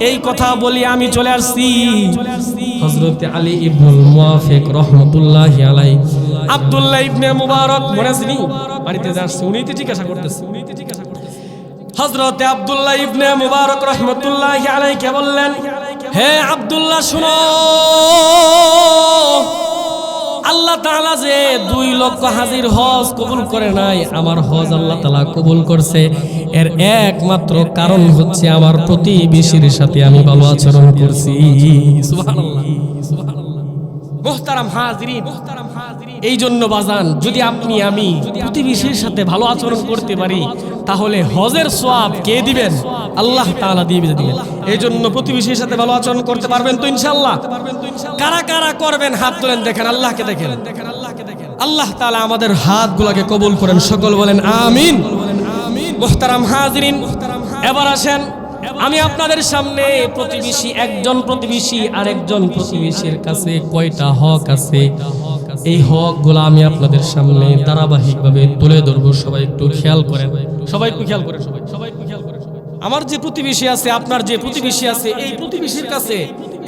এই কথা বলি আমি চলে আসছি। হযরত আলী ইবনুল মুওয়াফিক রাহমাতুল্লাহি আলাইহি, আব্দুল্লাহ ইবনে মুবারক মনে আছেন? বাড়িতে যাচ্ছি, উনি তো জিজ্ঞাসা করতেছে। হযরত আব্দুল্লাহ ইবনে মুবারক রাহমাতুল্লাহি আলাইহি বললেন, হে আব্দুল্লাহ শুনো, আল্লাহ তাআলা যে 2 লক্ষ হাজির হজ কবুল করে নাই, আমার হজ আল্লাহ তাআলা কবুল করছে। এর একমাত্র কারণ হচ্ছে আমার প্রতিবেশীর সাথে আমি ভালো আচরণ করছি। সুবহানাল্লাহ, সুবহানাল্লাহ। মুহতারাম হাজিরিন, এই জন্য বাজান, যদি আপনি আমি প্রতিবেশীর সাথে ভালো আচরণ করতে পারি, তাহলে হজের সওয়াব কে দিবেন? আল্লাহ তাআলা দিয়ে দিবেন। এই জন্য প্রতিবেশীর সাথে ভালো আচরণ করতে পারবেন তো ইনশাআল্লাহ? কারা কারা করবেন হাত তোলেন, দেখেন, আল্লাহকে দেখেন। আল্লাহ তাআলা আমাদের হাতগুলোকে কবুল করেন, সকল বলেন আমিন। মুহতারাম হাজিরিন, এবার আসেন, আমি আপনাদের সামনে প্রতিবেশী, একজন প্রতিবেশী আর একজন প্রতিবেশীর কাছে কয়টা হক আছে, এই হকগুলো আমি আপনাদের সামনে ধারাবাহিকভাবে তুলে ধরবো। সবাই একটু খেয়াল করেন, সবাই একটু খেয়াল করেন, সবাই একটু খেয়াল করেন। আমার যে প্রতিবেশী আছে, আপনার যে প্রতিবেশী আছে, এই প্রতিবেশীর কাছে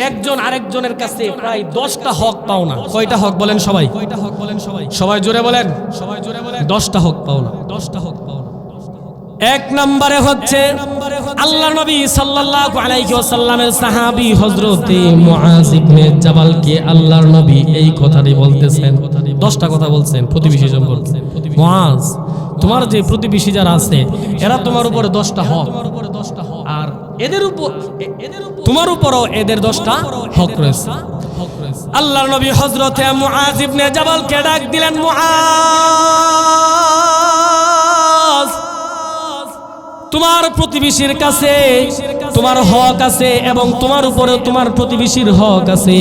একজন আরেকজনের কাছে প্রায় 10টা হক পাও না। কয়টা হক বলেন সবাই? কয়টা হক বলেন সবাই? সবাই জোরে বলেন, সবাই জোরে বলেন। 10টা হক পাও না, 10টা হক পাও না। এক নম্বরে হচ্ছে আল্লাহর নবী সাল্লাল্লাহু আলাইহি ওয়াসাল্লামের সাহাবী হযরতে মুআজ ইবনে জাবালকে আল্লাহর নবী এই কথাটি বলতেছেন, 10টা কথা বলছেন প্রতিবেশী সম্পর্কে। মুআজ, তোমার যে প্রতিবেশী যারা আছে এরা তোমার উপরে 10টা হক, আর এদের উপর তোমার উপরও এদের 10টা হক রয়েছে। আল্লাহর নবী হযরতে মুআজ ইবনে জাবালকে ডাক দিলেন, মুআজ, তোমার প্রতিবেশীর কাছে তোমার হক আছে এবং তোমার উপরে তোমার প্রতিবেশীর হক আছে।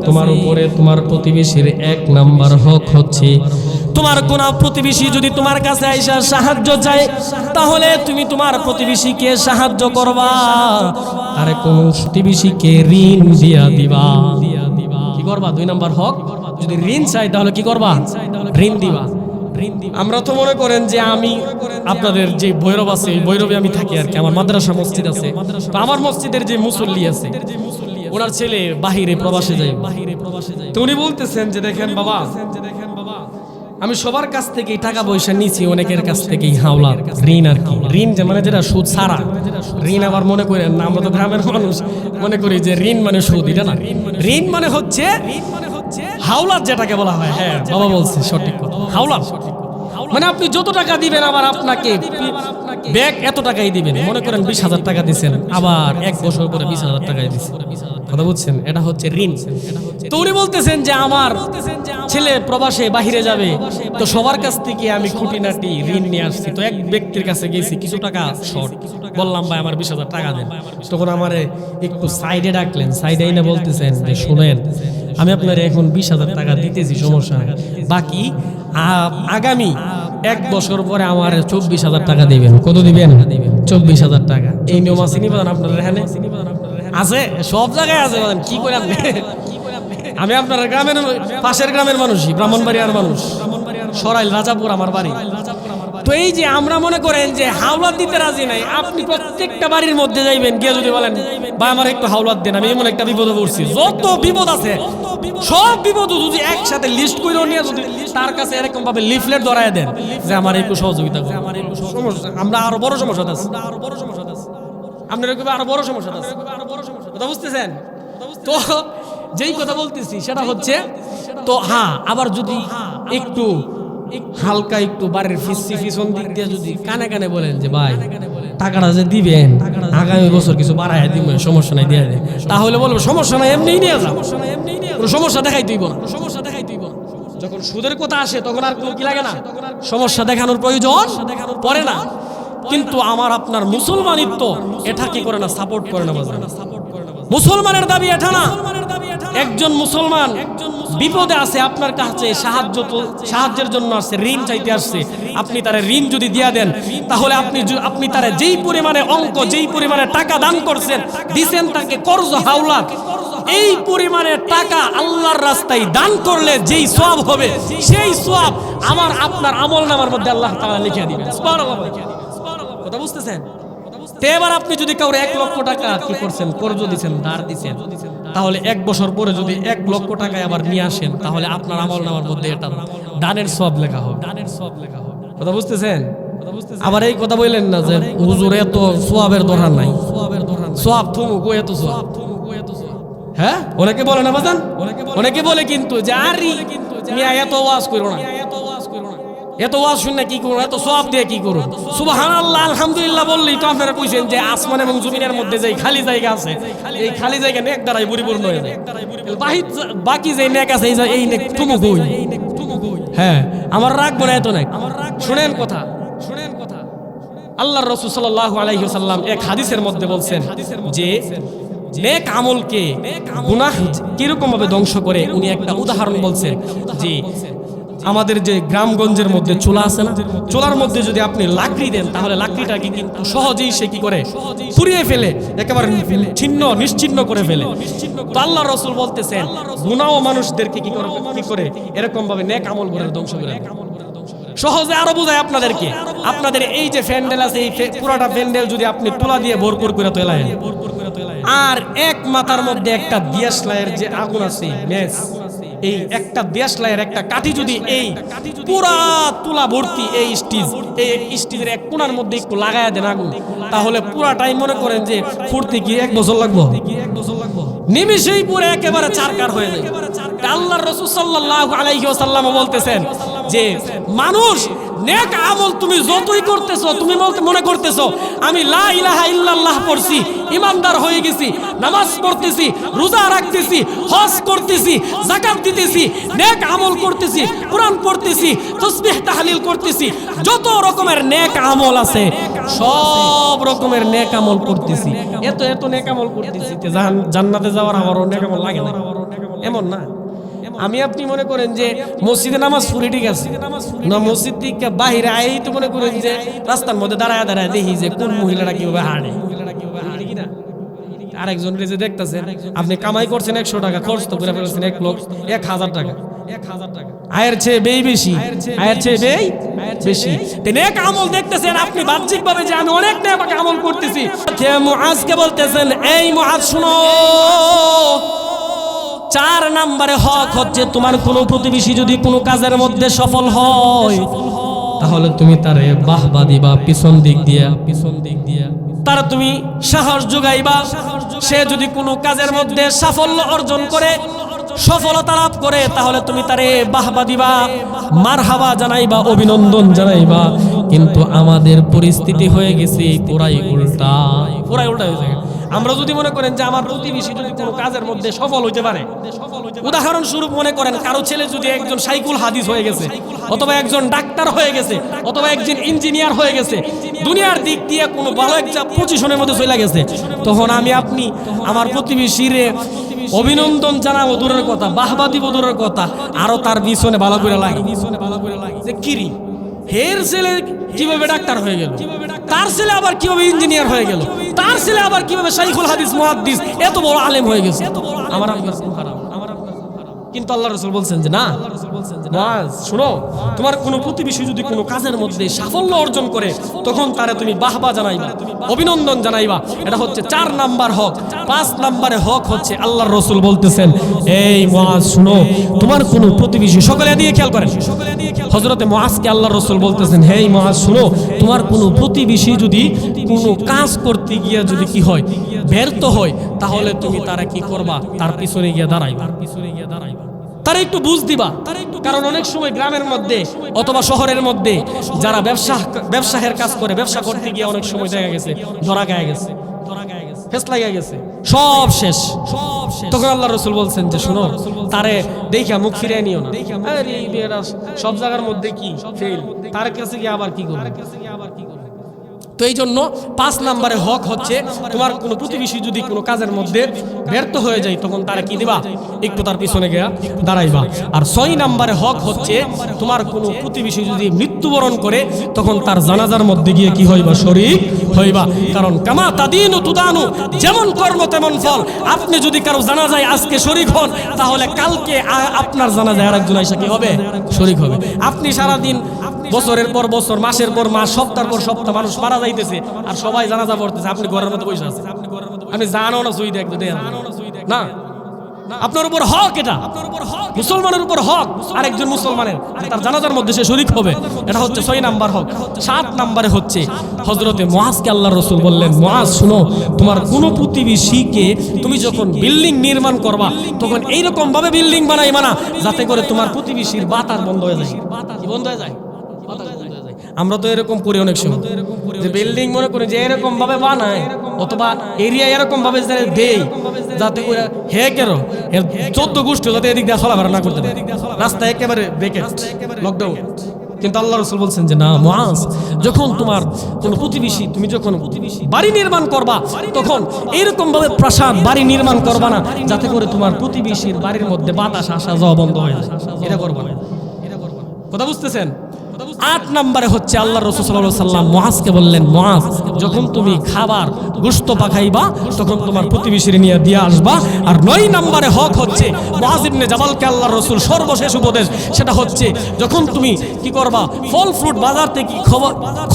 তোমার উপরে তোমার প্রতিবেশীর 1 নাম্বার হক হচ্ছে, তোমার কোন প্রতিবেশী যদি তোমার কাছে আইসা সাহায্য চায়, তাহলে তুমি তোমার প্রতিবেশীকে সাহায্য করবা, আর কোন প্রতিবেশীকে ঋণ দিয়া দিবা। কি করবা? 2 নাম্বার হক, যদি ঋণ চাই তাহলে কি করবা? ঋণ দিবা। আমরা তো মনে করেন যে আমি আপনাদের যে ভৈরব আছে, এই ভৈরবে আমি থাকি আর কি, আমার মাদ্রাসা মসজিদ আছে, তো আমার মসজিদের যে মুসল্লি আছে ওনার ছেলে বাহিরে প্রবাসে যায়, তো উনি বলতেছেন যে দেখেন বাবা, আমি সবার কাছ থেকে টাকা পয়সা নিয়েছি, অনেকের কাছ থেকেই হাওলা ঋণ আর কি। ঋণ যে মানে যেটা সুদ ছাড়া ঋণ, আবার মনে করেন না, আমরা তো গ্রামের মানুষ মনে করি যে ঋণ মানে সুদ, এটা না। ঋণ মানে হচ্ছে হাওলাত, যেটাকে বলা হয়। হ্যাঁ বাবা বলছে সঠিক কথা, হাওলাত মানে আপনি যত টাকা দিবেন আবার আপনাকে ব্যাগ এত টাকাই দিবেন। মনে করেন 20,000 টাকা দিচ্ছেন, আবার 1 বছর পরে 20,000 টাকাই দিচ্ছেন, কথা বুঝছেন? এটা হচ্ছে ঋণ। তো উনি বলতেছেন যে আমার ছেলে প্রবাসে বাহিরে যাবে, তো সবার কাছ থেকে আমি খুঁটিনাটি ঋণ নিয়ে আসছি। তো এক ব্যক্তির কাছে গেছি, কিছু টাকা শর্ট, বললাম ভাই আমার 20,000 টাকা দেন। তখন আমারে একটু সাইডে ডাকলেন, সাইডে এনে বলতেছেন যে শুনেন, আমি আপনার এখন 20,000 টাকা দিতেছি, সমস্যা নাই, বাকি আগামী 1 বছর পরে আমার 24,000 টাকা দিবেন। কত দিবেন? 24,000 টাকা। এই নিয়ম আছে নি বাদান আপনার এখানে? আছে, সব জায়গায় আছে বাদান। কি করে আপনি? আমি আপনার গ্রামের, পাশের গ্রামের মানুষই, ব্রাহ্মণবাড়িয়ার মানুষ, সরাইল রাজাপুর আমার বাড়ি। তো এই যে আমরা মনে করেন যে হাওলাত দিতে রাজি নাই, আপনি প্রত্যেকটা বাড়ির মধ্যে যাইবেন, গিয়ে যদি বলেন ভাই আমার একটু হাওলাত দেন, আমি এমন একটা বিপদে পড়ছি, যত বিপদ আছে সব বিপদ যদি একসাথে লিস্ট করে নিয়ে যদি তার কাছে এরকম ভাবে লিফলেট ধরায় দেন যে আমার একটু সহযোগিতা করুন, আমরা আরো বড় সমস্যা আছে, আপনার আরো বড় সমস্যা আছে, কথা বুঝতেছেন? তো যেই কথা বলতেছি সেটা হচ্ছে, তো হ্যাঁ, আবার যদি একটু হালকা একটু বাড়ির পিছন দিক দিয়ে যদি কানে কানে বলেন যে ভাই টাকাটা যে দিবেন আগামী বছর কিছু বাড়ায় দিবেন, সমস্যা নাই দিয়ে দেন, তাহলে বলবো সমস্যা নাই, এমনি নিয়ে যাও, কোনো সমস্যা দেখাই দিব না। যখন সুদের কথা আসে তখন আর কোনো কি লাগে না, সমস্যা দেখানোর প্রয়োজন পড়ে না। কিন্তু আমার আপনার মুসলমানিত্ব এটা কি করে না, সাপোর্ট করে না। মুসলমানের দাবি এটা না। একজন মুসলমান বিপদে আছে, আপনার কাছে সাহায্যের জন্য আসছে, ঋণ চাইতে আসছে, আপনি তারে ঋণ যদি দিয়া দেন, তাহলে আপনি তারে যেই পরিমাণে অঙ্ক, যেই পরিমাণে টাকা দান করছেন, দিছেন তাকে কর্জ হাওলাত, এই পরিমাণে টাকা আল্লাহর রাস্তায় দান করলে যেই সওয়াব হবে, সেই সওয়াব আমার আপনার আমলনামার মধ্যে আল্লাহ তাআলা লিখে দিবেন। সুবহানাল্লাহ। কথা বুঝতেছেন? এবার আপনি যদি কাউরে 1 লক্ষ টাকা কি করছেন, কর্জ দিছেন, ধার দিছেন, তাহলে 1 বছর পরে যদি 1 লক্ষ টাকা আবার নিয়ে আসেন, তাহলে আপনার আমলনামার মধ্যে এটা দানের সওয়াব লেখা হবে। কথা বুঝতেছেন? আবার এই কথা বললেন না যে হুজুর এত সওয়াবের দরকার নাই, সওয়াব থুমুক, এত সওয়াব। হ্যাঁ, অনেকে বলে না বাজান, অনেকে বলে কিন্তু যে আরে মিয়া এত ওয়াজ করো না, এত ওয়াজ শুনে কি করো, এত সওয়াব দিয়ে কি করো। সুবহানাল্লাহ আলহামদুলিল্লাহ বললেই তো আপনারা কইছেন যে আসমান এবং জমিনের মধ্যে যে খালি জায়গা আছে, এই খালি জায়গা নেক দ্বারাই পরিপূর্ণ হয়ে যায়। বাকি যে নেক আছে এই নেক তুমুক হই। হ্যাঁ, আমার রাখবো না এত নেক। শুনেন কথা, আল্লাহর রাসূল সাল্লাল্লাহু আলাইহি ওয়াসাল্লাম এক হাদিসের মধ্যে বলছেন যে নেক আমলকে গুনাহ কিরকম ভাবে ধ্বংস করে, উনি একটা উদাহরণ বলছেন যে আমাদের যে গ্রামগঞ্জের মধ্যে চুলা আছে না, চুলার মধ্যে যদি আপনি লাকড়ি দেন, তাহলে লাকড়িটাকে কিন্তু সহজেই সে কি করে, পুড়িয়ে ফেলে, একেবারে নিশ্চিহ্ন করে ফেলে। তো আল্লাহর রাসূল বলতেছেন গুনাহ মানুষদেরকে কি করে এরকম ভাবে নেক আমল করে ধ্বংস করে। সহজে আরো বোঝায় আপনাদেরকে, আপনাদের এই যে প্যান্ডেল আছে, এই পুরাটা প্যান্ডেল যদি আপনি তুলা দিয়ে ভরপুর করে তোলেন, আর এক মাথার মধ্যে একটা দিয়াশলাইয়ের যে আগুন আছে মেস, এই একটা দেশলাইয়ের একটা কাঠি যদি এই পুরা তুলা ভর্তি এই স্টিজের এক কোণার মধ্যে একটু লাগায়া দেন আগুন, তাহলে পুরাটাই মনে করেন যে ফুটতে কি 1 বছর লাগবো, নিমিষেই পুরো একেবারে চারকার হয়ে যায়। আল্লাহর রাসূল সাল্লাল্লাহু আলাইহি ওয়াসাল্লাম বলতেছেন যে মানুষ নেক আমল তুমি যতই করতেছো, তুমি মনে করতেছো আমি লা ইলাহা ইল্লাল্লাহ পড়ছি, ইমানদার হয়ে গেছি, নামাজ পড়তেছি, রোজা রাখতেছি, হজ করতেছি, যাকাত দিতেছি, নেক আমল করতেছি, কোরআন পড়তেছি, তাসবিহ তাহলিল করতেছি, যত রকমের নেক আমল আছে সব রকমের নেক আমল করতেছি, এত নেক আমল করতেছি যে জান্নাতে যাওয়ার আমারও নেক আমল লাগে না, এমন না। আমি আপনি মনে করেন যে মসজিদে নামাজ পড়ি, ঠিক আছে না, মসজিদ থেকে বাহিরে আই তো মনে করেন যে রাস্তার মধ্যে দাঁড়ায় দেখি যে কোন মহিলাটা কিভাবে হাঁটে, আরেকজন যে দেখতেছেন আপনি কামাই করছেন 100 টাকা, খরচ তো করে ফেলছেন 1,000 টাকা, আয়ের চেয়ে ব্যয় বেশি, আয়ের চেয়ে ব্যয় বেশি। নেক আমল দেখতেছেন আপনি বাহ্যিকভাবে যে আমি অনেক নেক আমল করতেছি। মুআজকে বলতেছেন, এই মুআজ শুনো, 4 নম্বরে হক হচ্ছে তোমার কোনো প্রতিবেশী যদি কোনো কাজের মধ্যে সফল হয়, তাহলে তুমি তারে বাহবা দিবা, পিছন দিক দিয়া তার তুমি সাহস যোগাইবা। সে যদি কোনো কাজের মধ্যে সাফল্য অর্জন করে, সফলতা লাভ করে, তাহলে তুমি তারে বাহবা দিবা, মারহাবা জানাইবা, অভিনন্দন জানাইবা। কিন্তু আমাদের পরিস্থিতি হয়ে গেছে পুরাই উল্টা হয়ে যায়। আমরা যদি মনে করেন যে আমার প্রতিবেশী যদি কোনো কাজের মধ্যে সফল হইতে পারে, উদাহরণস্বরূপ মনে করেন কারো ছেলে যদি একজন সাইকুল হাদিস হয়ে গেছে, অথবা একজন ডাক্তার হয়ে গেছে, অথবা একজন ইঞ্জিনিয়ার হয়ে গেছে, দুনিয়ার দিক দিয়ে কোনো ভালো একটা পজিশনের মধ্যে চলে গেছে, তখন আমি আপনি আমার প্রতিবেশীর অভিনন্দন জানাবো দূরের কথা, বাহবা দিব দূরের কথা, আরো তার পিছনে ভালো করে লাগে যে কিরি হের ছেলে কিভাবে ডাক্তার হয়ে গেল, তার ছেলে আবার কিভাবে ইঞ্জিনিয়ার হয়ে গেল, তার ছেলে আবার কিভাবে শাইখুল হাদিস মুহাদ্দিস এত বড় আলেম হয়ে গেছে, আমার আপনার খারাপ। কিন্তু আল্লাহ রাসূল বলছেন যে না, মুআজ শুনো, তোমার কোনো প্রতিবেশী যদি কোনো কাজের মধ্যে সাফল্য অর্জন করে, তখন তারে তুমি বাহবা জানাইবা, অভিনন্দন জানাইবা। এটা হচ্ছে 4 নাম্বার হক। 5 নম্বরে হক হচ্ছে আল্লাহর রাসূল বলতেছেন, এই মুআজ শুনো, তোমার কোনো প্রতিবেশী, সকলে দিয়ে খেয়াল করেন, হযরতে মুআজকে আল্লাহর রাসূল বলতেছেন, হে মুআজ শুনো, তোমার কোনো প্রতিবেশী যদি কোনো কাজ করতে গিয়ে যদি কি হয়, ব্যর্থ হয়, তাহলে তুমি তারা কি করবা, তার পিছনে গিয়ে দাঁড়াইবা, তারা একটু বুঝ দিবা। কারণ অনেক সময় গ্রামের মধ্যে অথবা শহরের মধ্যে যারা ব্যবসায়ের কাজ করে, ব্যবসা করতে গিয়ে অনেক সময় দেখা গেছে ধরা গায়ে গেছে, ফেস লাগা গেছে, সব শেষ। তখন আল্লাহ রাসূল বলছেন যে শুনো, তারে দেখা মুখ ফিরিয়ে নিও না, সব জায়গার মধ্যে কি ফেল, তার কাছে গিয়ে আবার কি করবে, তো এই জন্য 5 নম্বরে হক হচ্ছে তোমার কোনো প্রতিবেশী যদি কোনো কাজের মধ্যে ব্যর্থ হয়ে যায় তখন তারা কি দিবা, একটু তার পিছনে গিয়া দাঁড়াইবা। আর 6 নম্বরে হক হচ্ছে তোমার কোনো প্রতিবেশী যদি মৃত্যুবরণ করে তখন তার জানাজার মধ্যে গিয়ে কি হইবা, শরীক হইবা। কারণ কামা তাদিনু তুদানু, যেমন কর্ম তেমন ফল। আপনি যদি কারো জানাজায় আজকে শরীক হন তাহলে কালকে আপনার জানাজায় আরেকজন এসে কি হবে, শরীক হবে। আপনি সারাদিন বছরের পর বছর, মাসের পর মাস, সপ্তাহের পর সপ্তাহ মানুষ মারা যাইতেছে আর সবাই জানাজা পড়তেছে, আপনি ঘরের মধ্যে বসে আছেন, আপনি জানো না সুই দেখতে না। আপনার উপর হক, এটা মুসলমানের উপর হক আরেকজন মুসলমানের তার জানাজার মধ্যে সে শরীক হবে, এটা হচ্ছে 6 নাম্বার হক। 7 নম্বরে হচ্ছে হযরতে মুআজকে আল্লাহর রাসূল বললেন, মুআজ শুনো, তোমার কোন প্রতিবেশীকে তুমি যখন বিল্ডিং নির্মাণ করবা তখন এইরকম ভাবে বিল্ডিং বানাইবা না যাতে করে তোমার প্রতিবেশীর বাতাস বন্ধ হয়ে যায়। কি বন্ধ হয়ে যায়? আমরা তো এরকম করি অনেক সময়, যে বিল্ডিং মনে করি যে এরকম ভাবে বানায় অথবা এরিয়া এরকম ভাবে দেই যাতে করে হে কেন 14 গোষ্ঠী যাতে এদিক দিয়ে চলাফেরা না করতে পারে, রাস্তা একেবারে ব্রেকেট, লকডাউন। কিন্তু আল্লাহ রাসূল বলছেন যে না মুআজ, যখন তোমার কোন প্রতিবেশী, তুমি যখন বাড়ি নির্মাণ করবা তখন এইরকম ভাবে প্রাসাদ বাড়ি নির্মাণ করবা না যাতে করে তোমার প্রতিবেশীর বাড়ির মধ্যে বাতাস আসা যাওয়া বন্ধ হয়ে যায়, এটা করবা না। কথা বুঝতেছেন? 8 নম্বরে হচ্ছে আল্লাহ রাসূল সাল্লাল্লাহু আলাইহি ওয়াসাল্লাম মুআজকে বললেন, মুআজ, যখন তুমি খাবার গোশত পাকাইবা তখন তোমার প্রতিবেশীর নিয়ে দিয়ে আসবা। আর 9 নম্বরে হক হচ্ছে মুআজ ইবনে জাবালকে আল্লাহর রাসূল সর্বশেষ উপদেশ, সেটা হচ্ছে যখন তুমি কি করবা, ফল ফ্রুট বাজার থেকে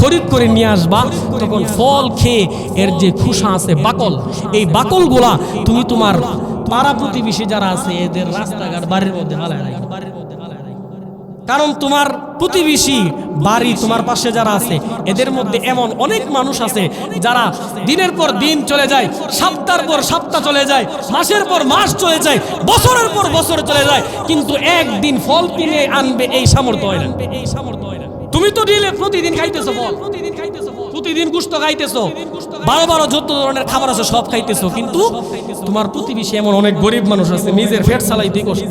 খরিদ করে নিয়ে আসবা তখন ফল খেয়ে এর যে খোসা আছে, বাকল, এই বাকলগুলা তুমি তোমার পাড়া প্রতিবেশী যারা আছে এদের রাস্তাঘাট বাড়ির মধ্যে ফালায় রাখবা। কারণ তোমার প্রতিবেশী বাড়ি তোমার পাশে যারা আছে এদের মধ্যে এমন অনেক মানুষ আছে যারা দিনের পর দিন চলে যায়, সপ্তাহের পর সপ্তাহ চলে যায়, মাসের পর মাস চলে যায়, বছরের পর বছর চলে যায়, কিন্তু একদিন ফল কিনে আনবে এই সামর্থ্য হয় না। তুমি তো দিলে প্রতিদিন খাইতেছো ফল, প্রতিদিন গোশত খাইতেছো, 12 যত ধরনের খাবার আছে সব খাইতেছো, কিন্তু তোমার প্রতিবেশী এমন অনেক গরিব মানুষ আছে নিজের পেট চালাইতেই কষ্ট,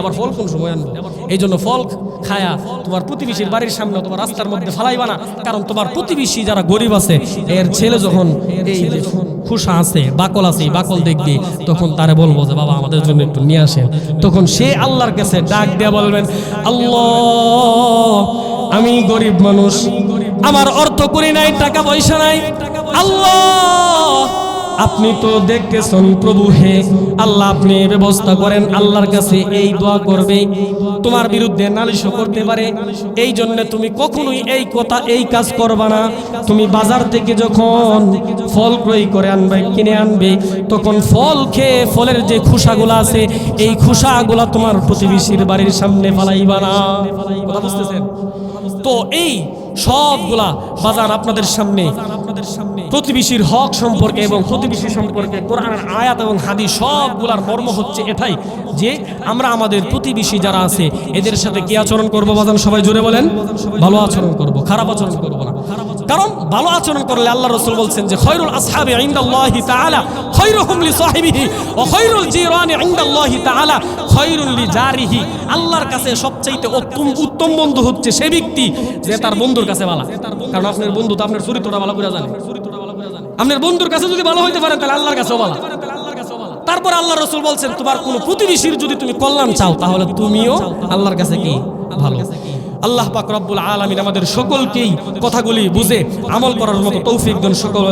আবার ফল কোন সময় আনবে? এই জন্য ফল খায়া তোমার প্রতিবেশীর বাড়ির সামনে তোমার রাস্তার মধ্যে ফালাইবা না। কারণ তোমার প্রতিবেশী যারা গরিব আছে এর ছেলে যখন এই যে খোসা আছে, বাকল আছে, এই বাকল দেখবে তখন তারে বলবো যে বাবা আমাদের জন্য একটু নিয়ে আসেন। তখন সে আল্লাহর কাছে ডাক দিয়ে বলবেন, আল্লাহ, আমি গরিব মানুষ, আমার অর্থ করি নাই, টাকা পয়সা নাই, আল্লাহ আপনি তো দেখতেছেন প্রভু, হে আল্লাহ আপনি ব্যবস্থা করেন। আল্লাহর কাছে এই দোয়া করবে, তোমার বিরুদ্ধে নালিশও করতে পারে, এই জন্য তুমি কখনোই এই কথা এই কাজ করবা না। তুমি বাজার থেকে যখন ফল ক্রয় করে আনবে, কিনে আনবে, তখন ফল খেয়ে ফলের যে খোসাগুলো আছে এই খোসাগুলো তোমার প্রতিবেশীর বাড়ির সামনে ফালাইবা না। কথা বুঝতেছেন? তো এই সবগুলা বাজার আপনাদের সামনে প্রতিবেশীর হক সম্পর্কে এবং প্রতিবেশী সম্পর্কে কোরআনের আয়াত এবং হাদিস সবগুলার মর্ম হচ্ছে এটাই যে আমরা আমাদের প্রতিবেশী যারা আছে এদের সাথে কি আচরণ করবো? বাজান সবাই জোরে বলেন, ভালো আচরণ করব, খারাপ আচরণ করব না। কারণ ভালো আচরণ করলে আল্লাহ রাসূল বলছেন যে খায়রুল আসহাবি ইনদাল্লাহি তাআলা খায়রুহুম লিসাহিবিহি ওয়া খায়রুল জিরানি ইনদাল্লাহি তাআলা খায়রুল লিজারিহি। আল্লাহর কাছে সবচেয়ে উত্তম বন্ধু হচ্ছে সে ব্যক্তি যে তার বন্ধুর কাছে ভালো। কারণ আপনার বন্ধু তো আপনার চরিত্রটা ভালো করে জানে। আপনার বন্ধুর কাছে যদি ভালো হইতে পারেন তাহলে আল্লাহর কাছেও ভালো। তারপর আল্লাহ রাসূল বলছেন তোমার কোন প্রতিবেশীর যদি তুমি কল্যাণ চাও তাহলে তুমিও আল্লাহর কাছে কি ভালো। আল্লাহ পাক রব্বুল আলামিন আমাদের সকলকেই কথাগুলি বুঝে আমল করার মতো তৌফিক দান সকল।